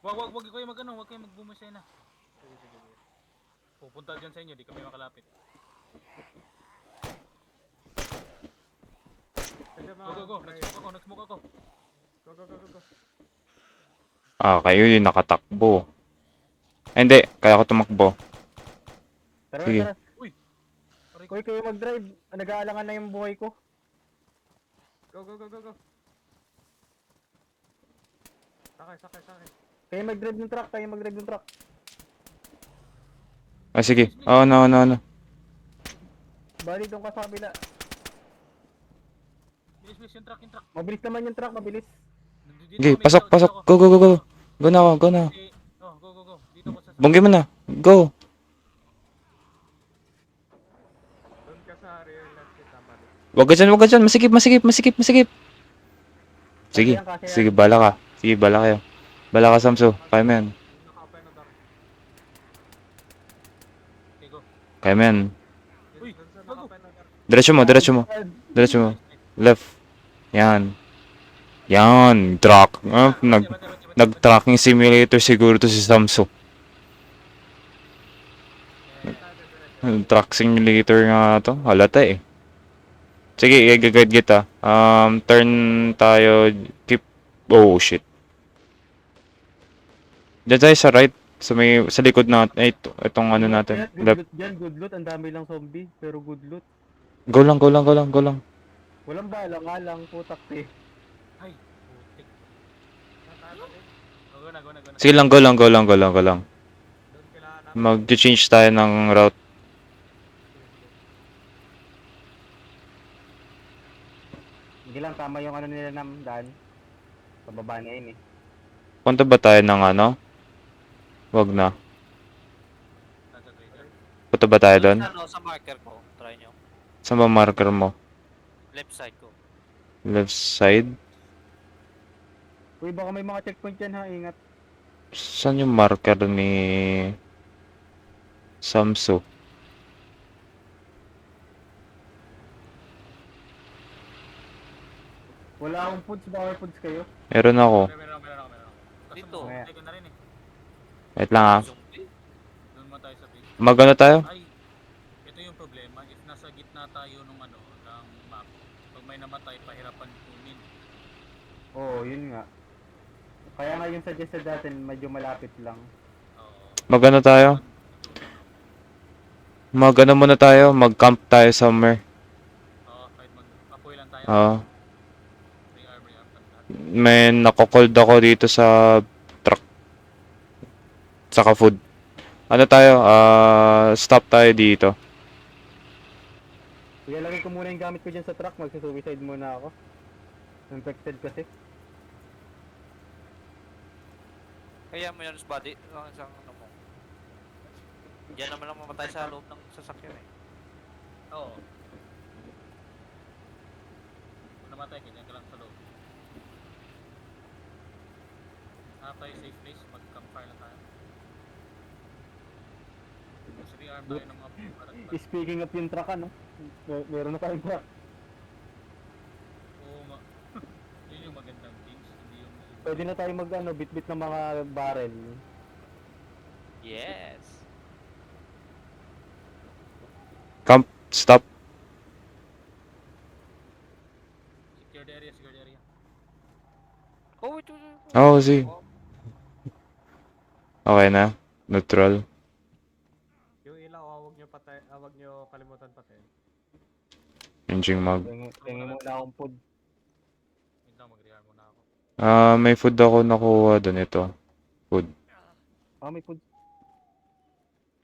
Wag kayo mag-ano, wag kayo magbumasay na. Sige. Pupunta dyan sa inyo, di kami makalapit. Sige, mga Go. pre. Nag-smoke ako. Go. Ah, kayo yung nakatakbo. Ay, hindi. Kaya ako tumakbo. Tara, Sige. tara. Aray ko. Kuy, kayo mag-drive. Nag-aalangan na yung buhay ko. Go. Sakay. Kayo mag-drive ng truck. Ah, sige. Oo, no. Bali doon ka sa kabila. Bilis, yung truck. Mabilis naman yung truck, mabilis. Dito Sige, kami, pasok. dito ako. Go. Go na ako. Oh, go. Dito ko sa Bunggi mo na. Go. Doon ka sa rear left kita, balik. Wag ka dyan. Masikip. Sige. Kasi yan. Sige, bala ka. Sige, bala kayo. Bala ka, Samso. Kaya mo yan. Naka-open na dock. Okay, go. Kaya mo yan. Uy, Doon sa bago. naka-open na dock. Diretso mo. Left. Yan. Truck. Ah, Bate. nag-tracking simulator siguro to si Samso. Truck simulator nga to. Halata eh. Sige, i-guide kita. Turn tayo. Oh, shit. Diyan tayo sa right. Sa likod natin. Itong ano natin. Good Left. loot dyan, good loot. Ang dami lang zombie, pero good loot. Go lang. Walang bala nga lang, putak eh. Ay, putik. Go na. Sige lang, go lang. Doon kailangan namin. Mag-change tayo ng route. Hindi lang, tama yung ano nila ng daan. Pababa na yun eh. Punta ba tayo ng ano? Wag na. Nasa graveyard. Punta ba tayo doon? Ano, sa marker ko. Try nyo. Saan ba marker mo? Left side ko. Left side? Uy, baka may mga checkpoint dyan ha, ingat. Saan yung marker ni Samso? Wala akong foods, baka may foods kayo. Meron ako. Meron ako. Kaso Dito. mo, ko na rin eh. Wait lang ah. Zombie? Doon mo tayo sa base. Magano tayo? Ay, ito yung problema. If nasa gitna tayo ng map, pag may namatay, pahirapan kunin. Oo, yun nga. Kaya nga yung suggested natin, medyo malapit lang. Oo. Magano tayo? Magano muna tayo? Mag-camp tayo somewhere. Oo, kahit mag-apoy lang tayo. Oo. Bring arm lahat. May nakokold ako dito sa truck. Saka food. Ano tayo? Stop tayo dito. Kaya lagay ko muna yung gamit ko dyan sa truck, magsusuicide muna ako. Infected kasi. Kaya mo yan, body. Isang ano mo. Diyan naman lang mamatay sa loob ng sasakyan eh. Oo. Kung namatay ka, dyan ka lang sa loob. Hanap tayo safe place, mag-campfire lang tayo. Mas rearm tayo ng mga barat-barat. Speaking of yung truck ano, meron na tayong truck. Oo nga. Yun yung magandang things, hindi yung... Pwede na tayo mag ano, bit-bit ng mga barrel. Yes. Camp. Stop. Secure the area. Oh, wait. Oh, see. Okay na. Neutral. Yung ilaw, huwag nyo kalimutan patay. Engine mag. Tingin muna akong food. Wait lang, mag-rearm muna ako. May food ako nakuha doon ito. Food. May food.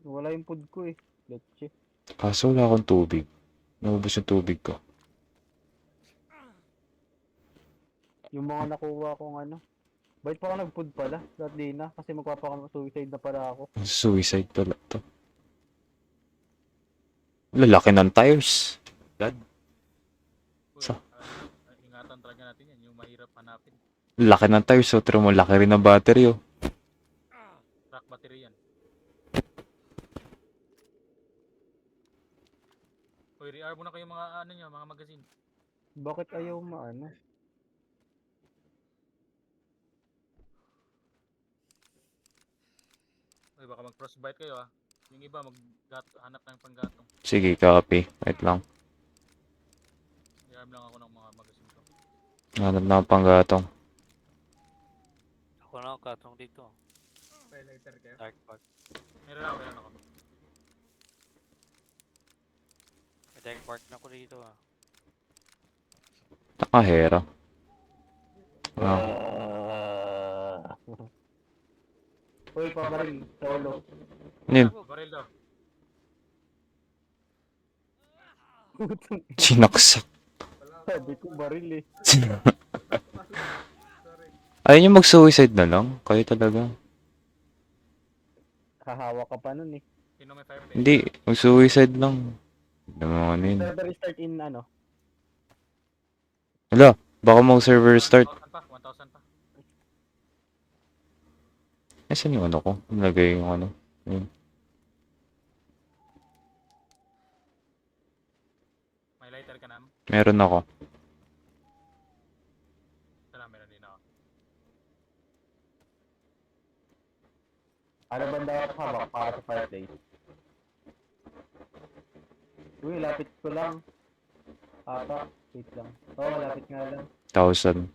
Wala yung food ko eh. Leche. Kaso wala akong tubig. Naubos yung tubig ko. Yung mga nakuha kong ano. Bakit pa ako nag-food pala? Dahil di na. Kasi magpapaka-suicide na pala ako. Suicide pala to. Lalaki ng tires. Uy, Sa- ingatan talaga natin yan, yung mahirap hanapin. Laki ng tires. So, tira mo, laki rin ng battery oh. Track battery yan. Uy, re-arm mo na kayo mga ano nyo, mga magazine. Bakit ayaw maano? Uy, baka mag-frostbite kayo ah. Yung iba hanap ng panggatong. Sige, copy. Wait lang. I-arm lang ako ng mga magazine ko. Hanap na ang panggatong. Ako na katong dito. May lighter kayo. Dark park. Meron ako. May dark park na ako dito ah. Nakahera. Ah, Uy, pabaril. Solo. yun. Baril daw. Sinaksak. Wala ako. Sabi ko baril eh. Sorry. Ayaw nyo mag-suicide na lang? Kayo talaga. Hahawa ka pa nun eh. Sino may fireplace? Hindi, mag-suicide lang. Hindi naman ano yun. Server start in ano? Hala, baka mag-server start. 1,000 pa. Nasaan yung ano ko? Nilagay yung ano. Yun. May lighter ka na? Meron ako. Meron din ako. Ano ba dapat habak para sa fireplace? Uy, lapit ko lang. Ata, wait lang. Oo, malapit nga lang. 1,000.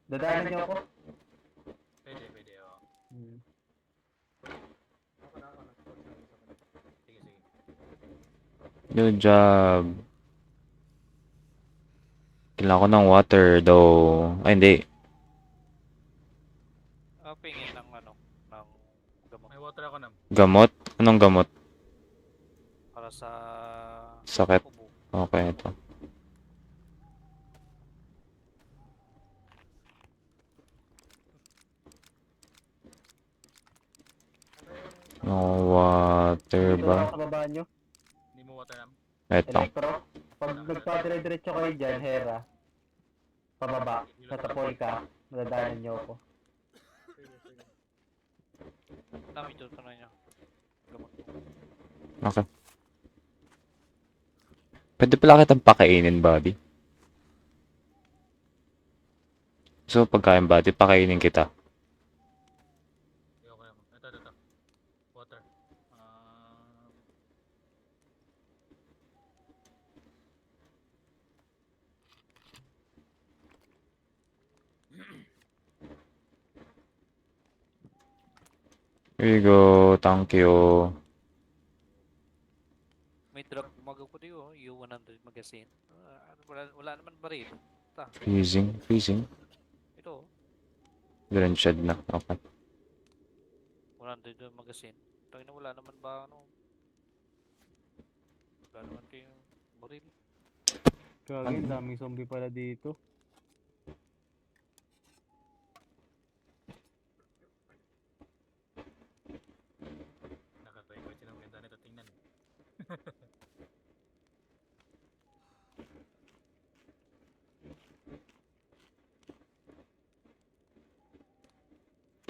Dadaanan niyo ako. Pwede oh. Hmm. Ako na ako. Sige. Good job. Kailangan ko ng water though. Ay, hindi. Pingin ng ano, ng gamot May water ako na. Gamot? Anong gamot? para sa Sakit. ubo. Okay, ito. No water Dito ba? lang sa baba nyo. Hindi mo water na. Ito. Electro. Pag nagpa-dire-diretso kayo dyan, Hera. Pababa. Sa tapol ka. Madadaanan niyo ako. Sige. Dami dito na niya. Gamot. Okay. Pwede pala kitang pakainin, buddy. So, pagkain, buddy, pakainin kita. Ayoko na. Ito. Water. Here you go. Thank you. May drug magaw ko dito, U100 magazine. Wala naman baril. Freezing. Ito, Grand shed na. Okay. 100 magazine. Tangin na wala naman ba ano? Wala naman kayong baril. Kagin, daming zombie pala dito. Nakatry ko silang ganda nito. Tingnan.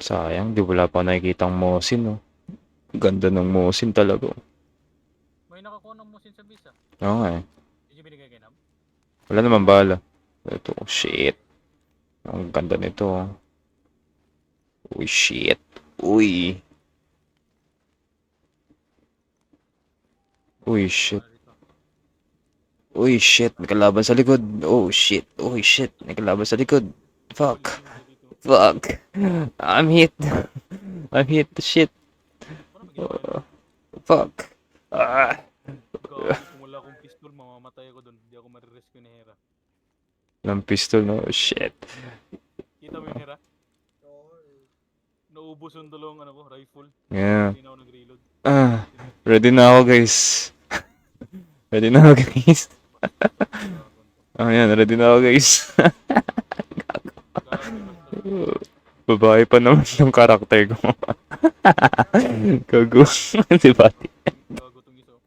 Sayang, di wala pa nakikitang Mosin, no? Ganda ng Mosin talaga. May nakakuha ng musin sa visa. Oo nga eh. Hindi nyo binigay kay Nam? Wala naman bala. Ito, shit. Ang ganda nito. Oh. Uy, shit. Uy. Uy, shit. Uy, shit. May kalaban sa likod. Oh, shit. Uy, shit. May kalaban sa likod. Fuck. Fuck. I'm hit. I'm hit. Shit. Ano magiging? Fuck. Ah. Kung wala akong pistol, mamamatay ako dun. Hindi ako marirescue ni Hera. Ng pistol, no? Shit. Kita mo yung Hera? Oo, eh. Naubos yung dalawang ano ko, rifle. Yeah. Hindi na ako nag-reload. Ah. Ready na ako, guys. Ready na ako, guys. Ayan, ready na ako, guys. Babae pa naman yung karakter ko. Gago. Di ba? Gago tong iso.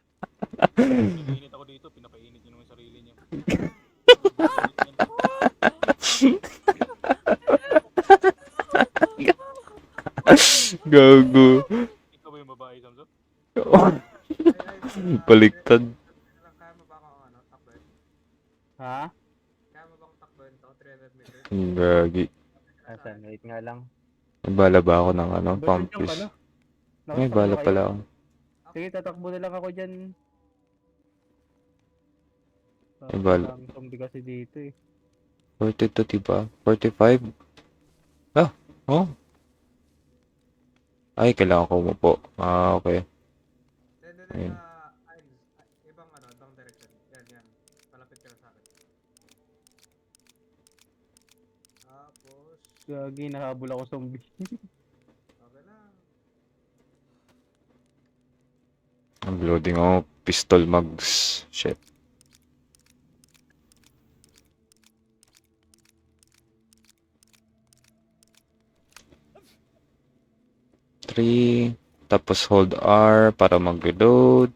Pinapainit ako dito, pinapainit niyo naman yung sarili niyo. Gago. Ikaw ba yung babae, Samson? Ay, Baliktad. Kaya mo ba akong ano, takboin? Ha? Kaya mo bang takboin to? 300 meters? Gagi. Asan? Wait nga lang. May bala ba ako ng ano, Ba't pump nandiyan ka fuse? na? May Nakastak bala na kayo? pala ako. Sige, tatakbo na lang ako dyan. May bala. Maraming zombie kasi dito eh. 42, diba? 45? Ah, oh. Ay, kailangan ko umupo. Ah, okay. Then, Ayun. ibang ano, ibang direction. Yan. Palapit ka na sa akin. Tapos, Gagi, nahabol ako zombie. okay na. I'm loading ako. Pistol mags. Shit. Three. Tapos hold R para mag-reload.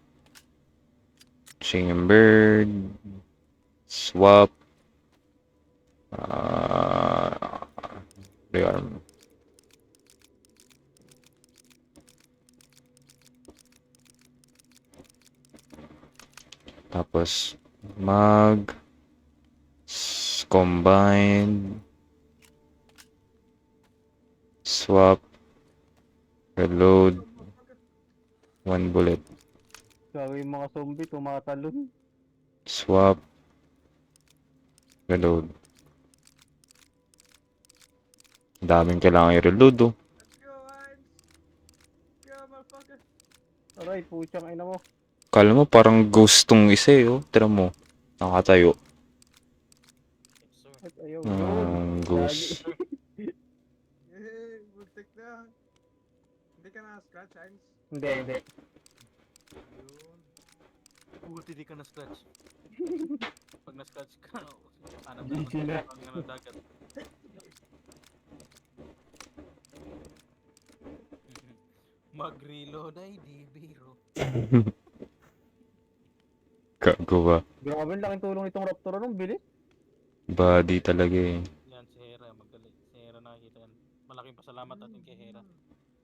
Singing bird. Swap. Rearm. Tapos mag combine swap reload one bullet Gagi, yung mga zombie tumatalon. swap reload. Daming kailangan i-reload oh. Let's go, Heinz! Go, motherfucker! Aray, putyang ina mo. Kala mo parang ghost tong isa eh oh. Tira mo. Nakatayo. Yes, sir. At ayaw yun. Ghost. Yay! Buntik na! Hindi ka na-scratch, Heinz? Hindi. Yun. Buti di ka na-scratch. Pag na-scratch ka, hanap Di na sila. ng dagat. Mag-reload ay di biro. Gago ba? Grabe, laking tulong itong Raptor nung bilis. Body talaga eh. Yan, si Hera, magaling. Si Hera nakakita yan. Malaking pasalamat natin kay Hera.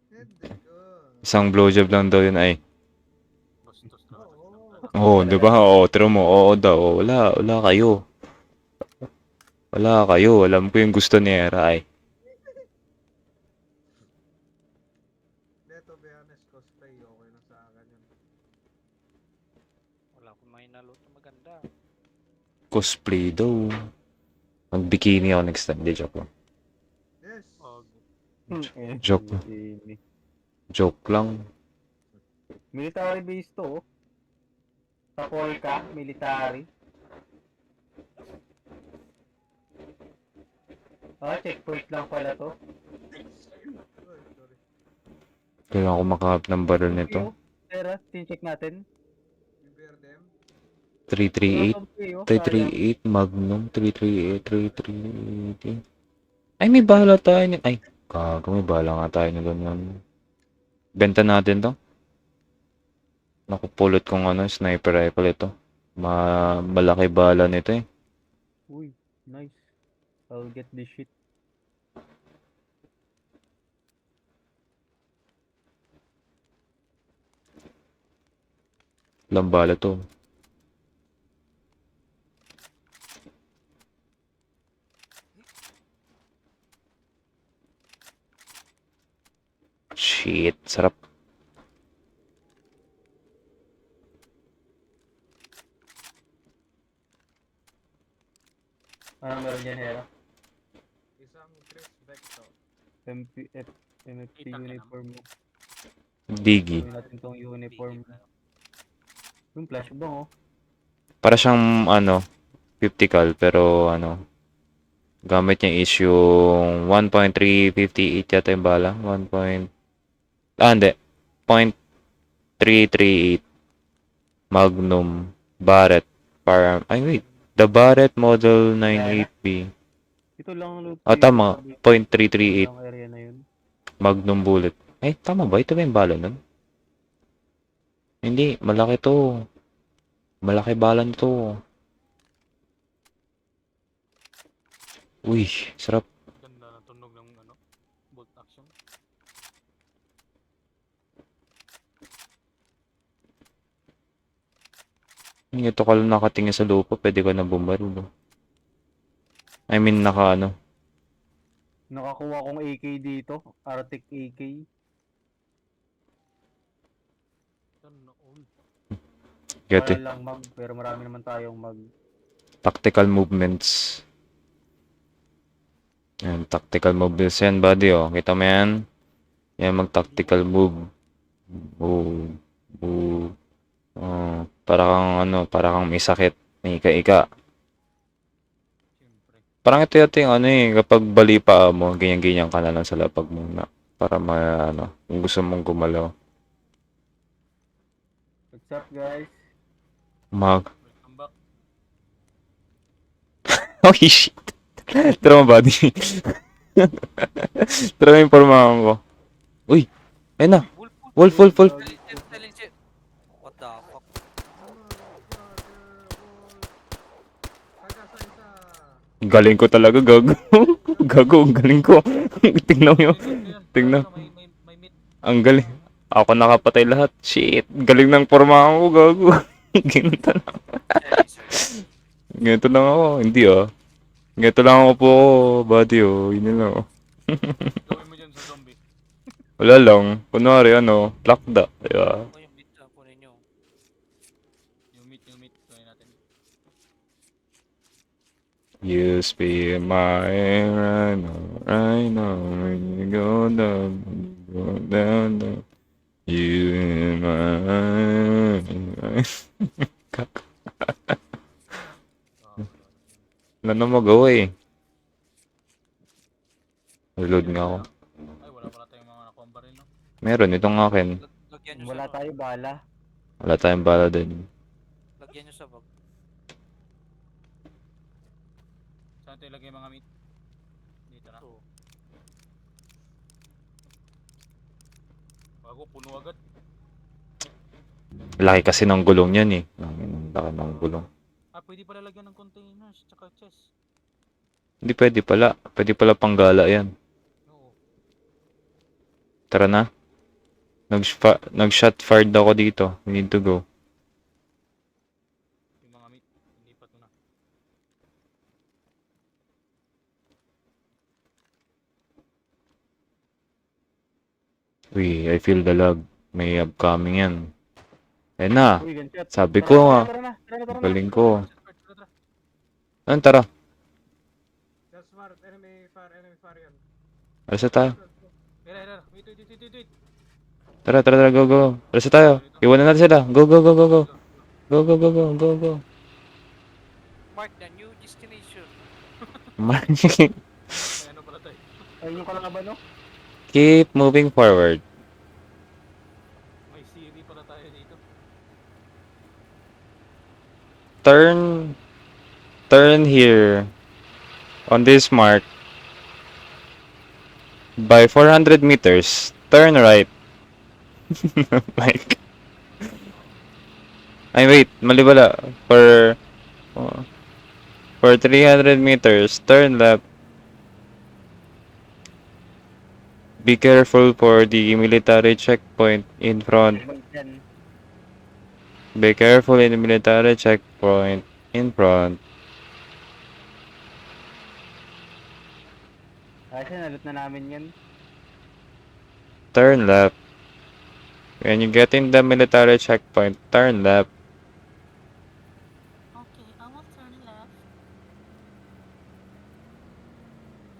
Hindi ko. Isang blowjob lang daw yun ay. Bastos na. Oo. Oo, di ba? Oo, tira mo. Oo daw. Oo, wala kayo. Wala kayo. Alam ko yung gusto ni Era ay. Hindi, to be honest, cosplay, okay lang sa akin yun. Wala akong may nalot na maganda. Cosplay daw. Mag-bikini ako next time. Di, joke lang. Yes! Og, Joke. Joke lang. Military base to, oh. Sa Polka, military. Checkpoint lang pala to. Sorry. Kailangan ko makahanap ng barrel nito. Tara, check natin. Yung BRDM? 338. Sayang. 338 Magnum. 338. 338. Ay, may bala tayo. Ay, kago. May bala nga tayo na ganyan. Benta natin to. Nakupulot kong ano, sniper rifle ito. Malaki bala nito eh. Uy, nice. I'll get this shit. Ilang bala to. Shit, sarap. Ano meron dyan, Hera? Isang Chris Vector. MFP Kita ka uniform mo. Digi. Gawin natin tong uniform. Yung flashbang, oh. Para siyang ano, 50 cal pero ano, gamit niya is yung 1.358 yata yung bala. 1. Hindi. 0.338 Magnum Barrett para ay wait, the Barrett Model 98B. Ito lang loot. Tama. 0.338 Ang area na yun. Magnum bullet. Ay, tama ba? Ito ba yung bala nun? Hindi, malaki to. Malaki bala nito. Uy, sarap. ganda ng tunog ng ano, bolt action. Ito ka lang nakatingin sa lupa, pwede ka na bumaril. No? I mean, Nakakuha kong AK dito. Arctic AK. Sana all. get Wala it. lang mag, pero marami naman tayong mag. Tactical movements. Yan, tactical movements yan, buddy, oh. Kita mo yan? Yan, mag-tactical move. Move. Move. Oh, para kang may sakit. May ika-ika. Siyempre. Parang ito yung ano eh, kapag bali pa mo, ganyan-ganyan ka na lang sa lapag mo na. Para kung gusto mong gumalaw. What's up guys? Welcome back. Oh, shit. Tara mo, buddy. Tara mo yung pormahan ko. Uy, ayun na. Wolf. Silence it. What the fuck? Taga sa isa. Galing ko talaga, gago. Gago, ang galing ko. Tingnan mo yun. Tingnan. May meat. Ang galing. Ako nakapatay lahat. Shit. Galing ng pormahan ko, gago. Ganito lang. Silence it. Ganito lang ako. Hindi ah. Ganito lang ako po, buddy oh. Yun na lang oh. Gawin mo dyan sa zombie. Wala lang. Kunwari lakda. Diba? Oh, yung meat na kunin nyo. Yung meat. Gawin natin. You speak my right now, when you go down, down. You my Wala na magawa eh. Reload nga ako. Ay, wala pala tayong mga nakuha baril, no? Meron, itong akin. Lagyan nyo Wala sa tayo bala. Wala tayong bala din. Lagyan nyo sa bag. Saan tayo ilagay yung mga meat? Dito na. Ito. Bago, puno agad. Laki kasi ng gulong yan eh. Ang laki ng gulong. Ah, pwede pala lagyan ng containers, tsaka chest. Hindi pwede pala. Pwede pala panggala yan. Oo. Tara na. Nag-shot fired ako dito. We need to go. Yung mga meat, hindi pa ito na. Uy, I feel the lag. May upcoming yan. Ayun na. Uy, gunshot. Sabi Tara ko na, nga. tara na. Galing ko. Tara. Ano, tara. Just smart. Enemy fire yan. Alisa tayo. Tara. Wait. Tara, go. Alisa tayo. Iwanan natin sila. Go. Go. Mark the new destination. May ano pala tayo. Ayun yung kalaban, no? Keep moving forward. May Siri pala tayo dito. Turn here. On this mark. By 400 meters. Turn right. Like. Ay, wait. Mali pala. For 300 meters, turn left. Be careful for the military checkpoint in front. Yan. Be careful in the military checkpoint in front. Kasi nalut na namin yan. Turn left. When you get in the military checkpoint, turn left. Okay, I will turn left.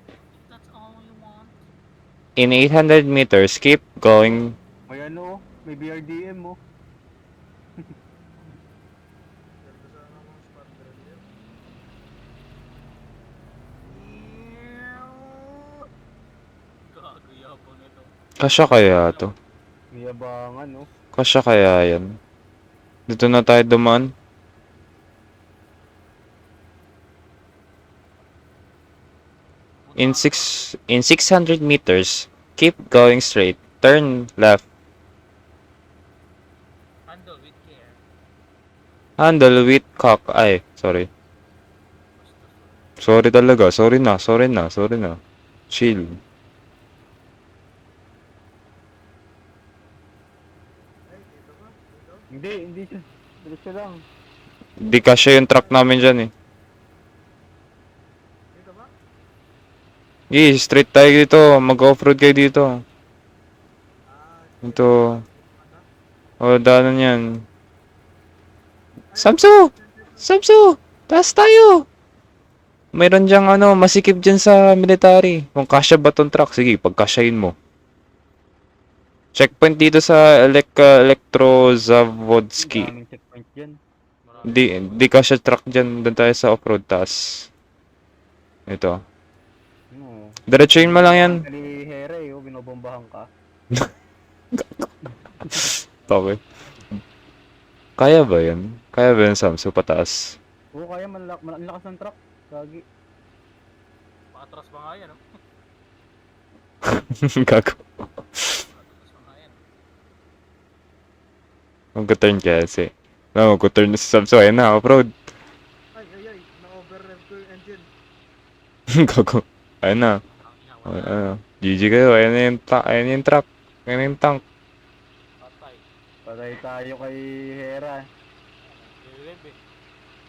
If that's all you want. In 800 meters, keep going. May ano, may BRDM mo. Ganda sana mga spot drill yan. Gago yapon ito. Kasya kaya to? May abangan, no? Kasya kaya yan? Dito na tayo dumaan. In 600 meters, keep going straight. Turn left. Handle with care. Handle with cock. Ay, sorry. Sorry talaga. Sorry na. Chill. Ay, dito ba? Dito? Hindi siya. Diretso lang. Di kasya yung truck namin dyan eh. Dito ba? Straight tayo dito. Mag-offroad kayo dito. Ito. O, daanan yan. Samsu! Samsu! Taas tayo! Mayroon diyang masikip dyan sa military. Kung kasya ba tong truck, sige, pagkasyahin mo. Checkpoint dito sa Elektrozavodski. Daming checkpoint dyan. Di kasya truck dyan. Doon tayo sa offroad taas. Ito. No. Diretsuhin mo lang yan. Kali Here, binobombahan ka. Okay. Kaya ba yan? Kaya ba yan, Samsu, pataas? Oo, kaya malakas ng truck. Gagi. Pakatras pa nga yan, no? Gago. Pakatras pa nga yan. Mag-turn kasi. No, mag-turn na si Samsu. Ayan na, off-road. Ay, na-overrev ko yung engine. Gago. Ayan na. Ang ina, wala. GG kayo. Ayan na yung truck. Ayan na yung tank. Patay. Patay tayo kay Hera. Revive eh.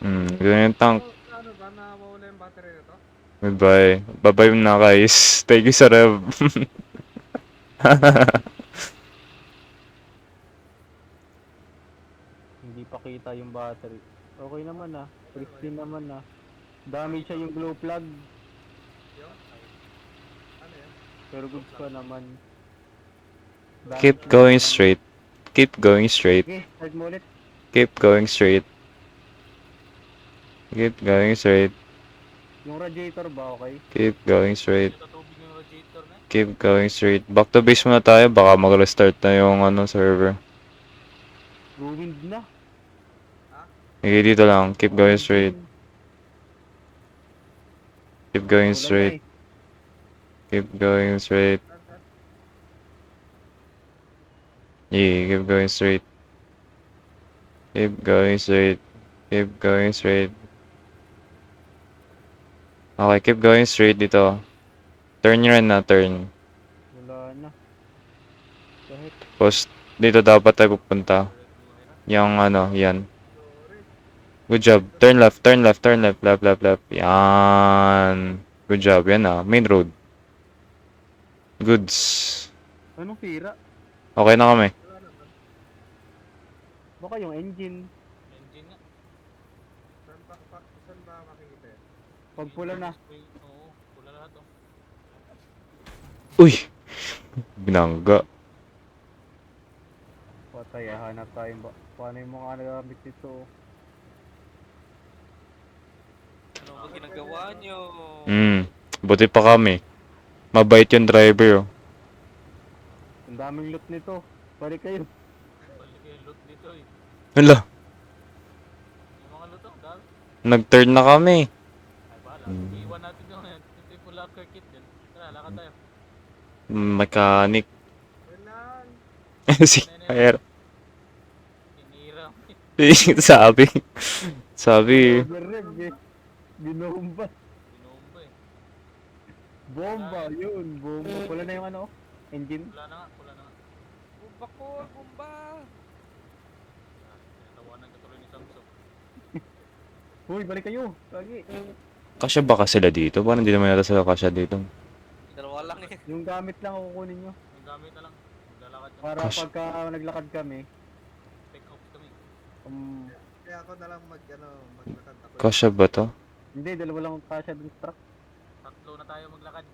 Ayan na yung tank. So, ano ba, nawawala yung battery nito? Goodbye. Bye-bye na guys. Thank you sa rev. Hindi pa kita yung battery. Okay naman ah. Pristine naman ah. Damage siya yung glow plug. Yung? Ano yan? Pero goods pa naman. Damage Keep siya. going straight. Keep going straight. Okay, start mo ulit. Keep going straight. Keep going straight. Yung radiator ba okay? Keep going straight. Natutubig yung radiator na. Keep going straight. Back to base muna tayo. Baka mag-restart na yung server. Ruined na. Okay, dito lang. Keep going straight. Keep going Wala na straight. eh. Keep going straight. Yeah, keep going straight. Keep going straight. Keep going straight. Okay, keep going straight dito. Turn yun na, turn. Wala na. Kahit Post, dito dapat tayo pupunta. Yung yan. Good job. Turn left, turn left, turn left, left, left, left. Yan. Good job, yan na. Main road. Goods. anong tira? Okay na kami. Baka yung engine. Engine nga. Saan ba makikita yan? Pag pula na. Oo, pula lahat oh. Uy! Binangga. Patay, hanap tayo ba? Paano yung mga nagamit nito? Ano ba ginagawa nyo? Buti pa kami. Mabait yung driver, oh. Ang daming loot nito. Balik kayo. Balik yung loot dito eh. Hala, Yung mga loot oh, dami. nag-turn na kami. Ay, bahala. Iiwan natin yung ito yung full locker kit din. Tara, lakad tayo. Mechanic. Kailan? Si Air. Hinira. Sabi. Sabi. Overrev eh. Binomba. Binomba eh. Bomba, yun. Bomba. Pula na yung engine. Pula na nga, pula na nga. Bumba ko, bumba! Tawanan ka tuloy ni Samsung. Uy, balik kayo. Lagi. Kasya ba ka sila dito? Parang hindi naman yata sila kasya dito. Dalawa lang eh. Yung gamit lang ang kukunin nyo. Yung gamit na lang. Maglalakad kami. Para Gosh. pagka naglakad kami, Take off kami. Kaya ako na lang maglakad ako. Kasya ba to? hindi, dalawa lang kasya dun sa truck. Tatlo na tayo maglakad.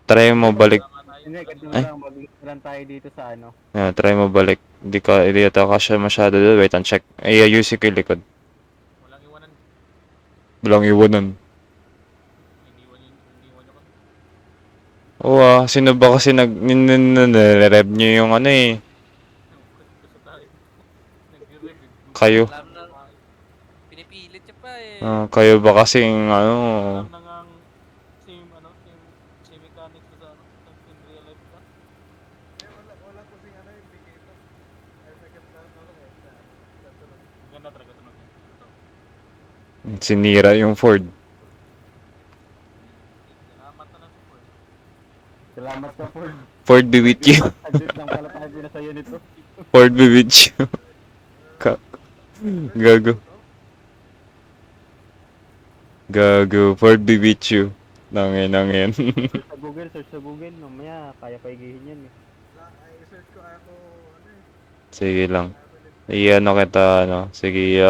Try mo balik. Wala nga tayo. Hindi, ganito Ay. na lang. Mag-loot na lang tayo dito sa Try mo balik. Hindi yata kasya masyado doon. Wait and check. Ay, ayusin ko yung likod. Walang iwanan. Walang iwanan. Iniwan nyo kami. Oo sino ba kasi nire-rev nyo yung eh. Gusto tayo. Nag-rev. Kayo. Alam na, pinipilit niya pa eh. Kayo ba kasing Alam na nga ang same mechanics ko sa in real life pa. Wala ko sing indicator. Ay, second na kasunod. Ganda talaga tunog yan. Ito. sinira yung Ford. Salamat na lang support. Salamat sa Ford. Ford be with you. Adit lang pala tayo pinasaya nito. Ford be with you. Gago. Gago, Ford BBQ. Nangin. Search sa Google. Mamaya, kaya paigihin yan eh. I-search ko ako, ano eh. Sige lang. I will Iyan kita, ano. Sige,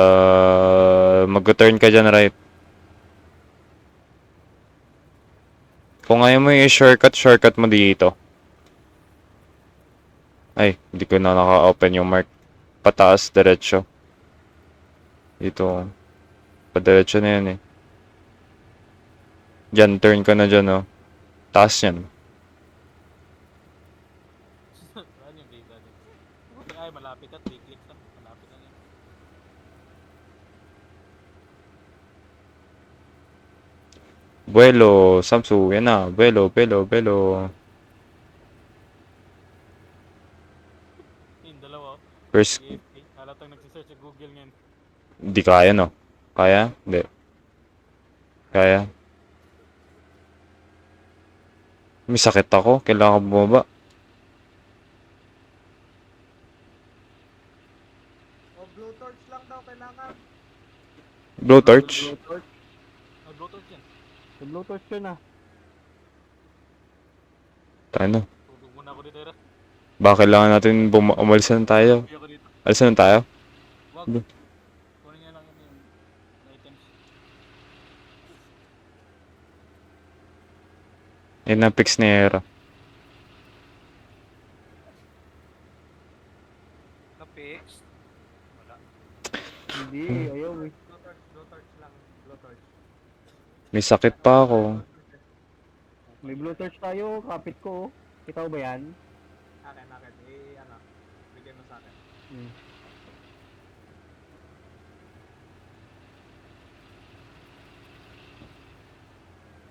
mag-turn ka dyan right. Kung ayaw mo yung shortcut mo dito. Ay, hindi ko na naka-open yung mark. Pataas, diretso. Dito. Padiretso na yan eh. Dyan, turn ka na dyan, oh. Taas yan. Saan yung data din? Ay, malapit at 3 clicks lang. Malapit lang yun. Vuelo, Samsu, yan na. Vuelo. Yung dalawa. First, AFK. Halatang nagsisearch sa Google ngayon. di kaya, no? Kaya? Hindi. Kaya? May sakit ako. Kailangan ko bumaba. Oh, blue torch lang daw kailangan. Blowtorch? Blowtorch. Ah, Bluetooth yan. Sa Bluetooth yun ah. Ano? Tugog muna ako dito, Era. Baka kailangan natin umalis na tayo. Hindi ako dito. Alis na tayo? Wag. Ano? Kunin niya lang yung items. Yan na, fix ni Hera. Na-fix. Wala. Hindi, ayaw eh. Blue torch lang. Blue torch. May sakit pa ako. May Bluetooth tayo, kapit ko. Ikaw ba yan? Akin. Ano, bigay mo sa akin. Hmm.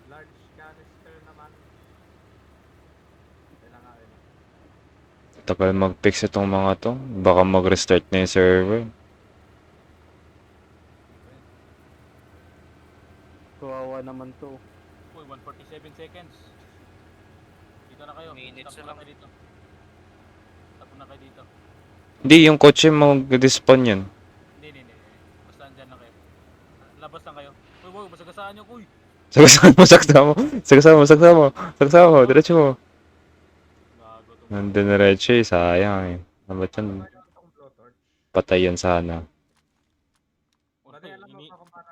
Large canister naman. Kailangan. Tagal mag-fix itong mga to. Baka mag-restart na yung server. Kawawa naman to. Uy, 147 seconds. Dito na kayo. Minutes Stop na na kayo dito. Stop na kayo dito. Hindi, yung kotse mag-despawn yan. Hindi. Basta andyan na kayo. Labas lang kayo. Uy, masagasaan nyo. Uy! Saksa mo, diretso mo. Bago to. Nandun na diretso eh, sayang eh. Ano ba yan? Ano itong blue torch? Patay yan sana. Uy, Pati alam mo pa kung paano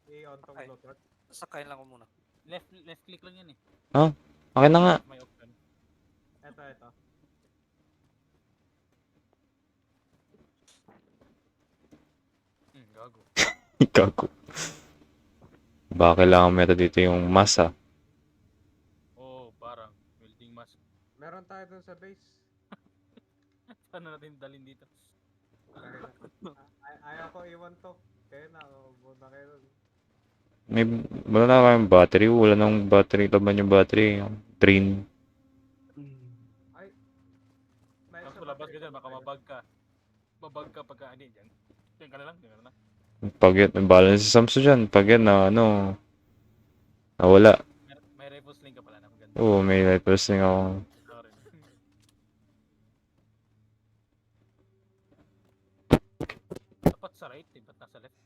i-on tong Ay. blue torch? Sakayin lang ko muna. left click lang yan eh. Akin na nga. May option. Ito. Gago. Gago. Baka kailangan meron dito yung masa. Oo, parang welding mask. Meron tayo dun sa base. Paano natin dalhin dito? Ayaw ko iwan to. Kaya na, muna kayo dun. May, wala na kayong battery. Wala nang battery. Laban yung battery. Drain. May Tapos isa labas pa ka dyan, tayo. baka mabag ka. Mabag ka pagka ano dyan. Diyan ka na lang. Pag yan, balance si Samsung dyan. Pag yan na nawala. May rifle sling ka pala na maganda. Oo, may rifle sling ako. Sorry. Dapat sa right, ba't nasa left?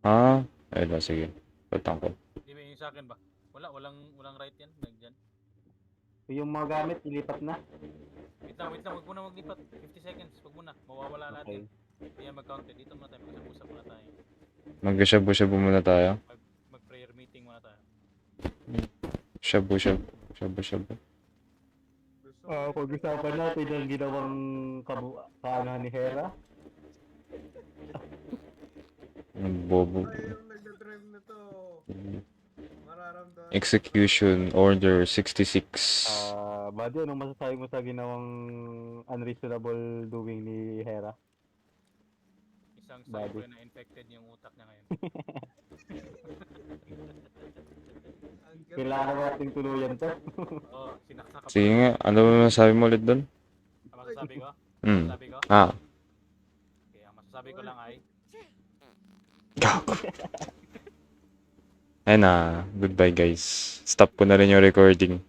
Ha? Ayun na, sige. Patang ko. Di ba yung sa akin ba? Walang right yan, nandyan. Yung mga gamit, ilipat na. Wait lang, wag muna maglipat. 50 seconds, wag muna. Mawawala natin. Okay. Hindi yan mag-count eh. Dito muna tayo, mag-usap muna tayo. Mag-shabu-shabu muna tayo. Mag-prayer meeting muna tayo. Shabu-shabu. Gusto Pag-usapan natin ang ginawang kaano ni Hera. Ang bobo. Ay, yung nagdadrive na to. Mararamdaman. Execution Order 66. Buddy, anong masasabi mo sa ginawang unreasonable doing ni Hera? Isang Body. cyber na infected yung utak niya ngayon. Ang ganda. Kailangan natin tuluyan to. Oo, sinaksak ka pa. Sige nga, ano ba masasabi mo ulit doon? Ang masasabi ko? Hmm. Masasabi ko? Ah, Okay, ang masasabi ko lang ay gago. Ayun na, goodbye guys. Stop ko na rin yung recording.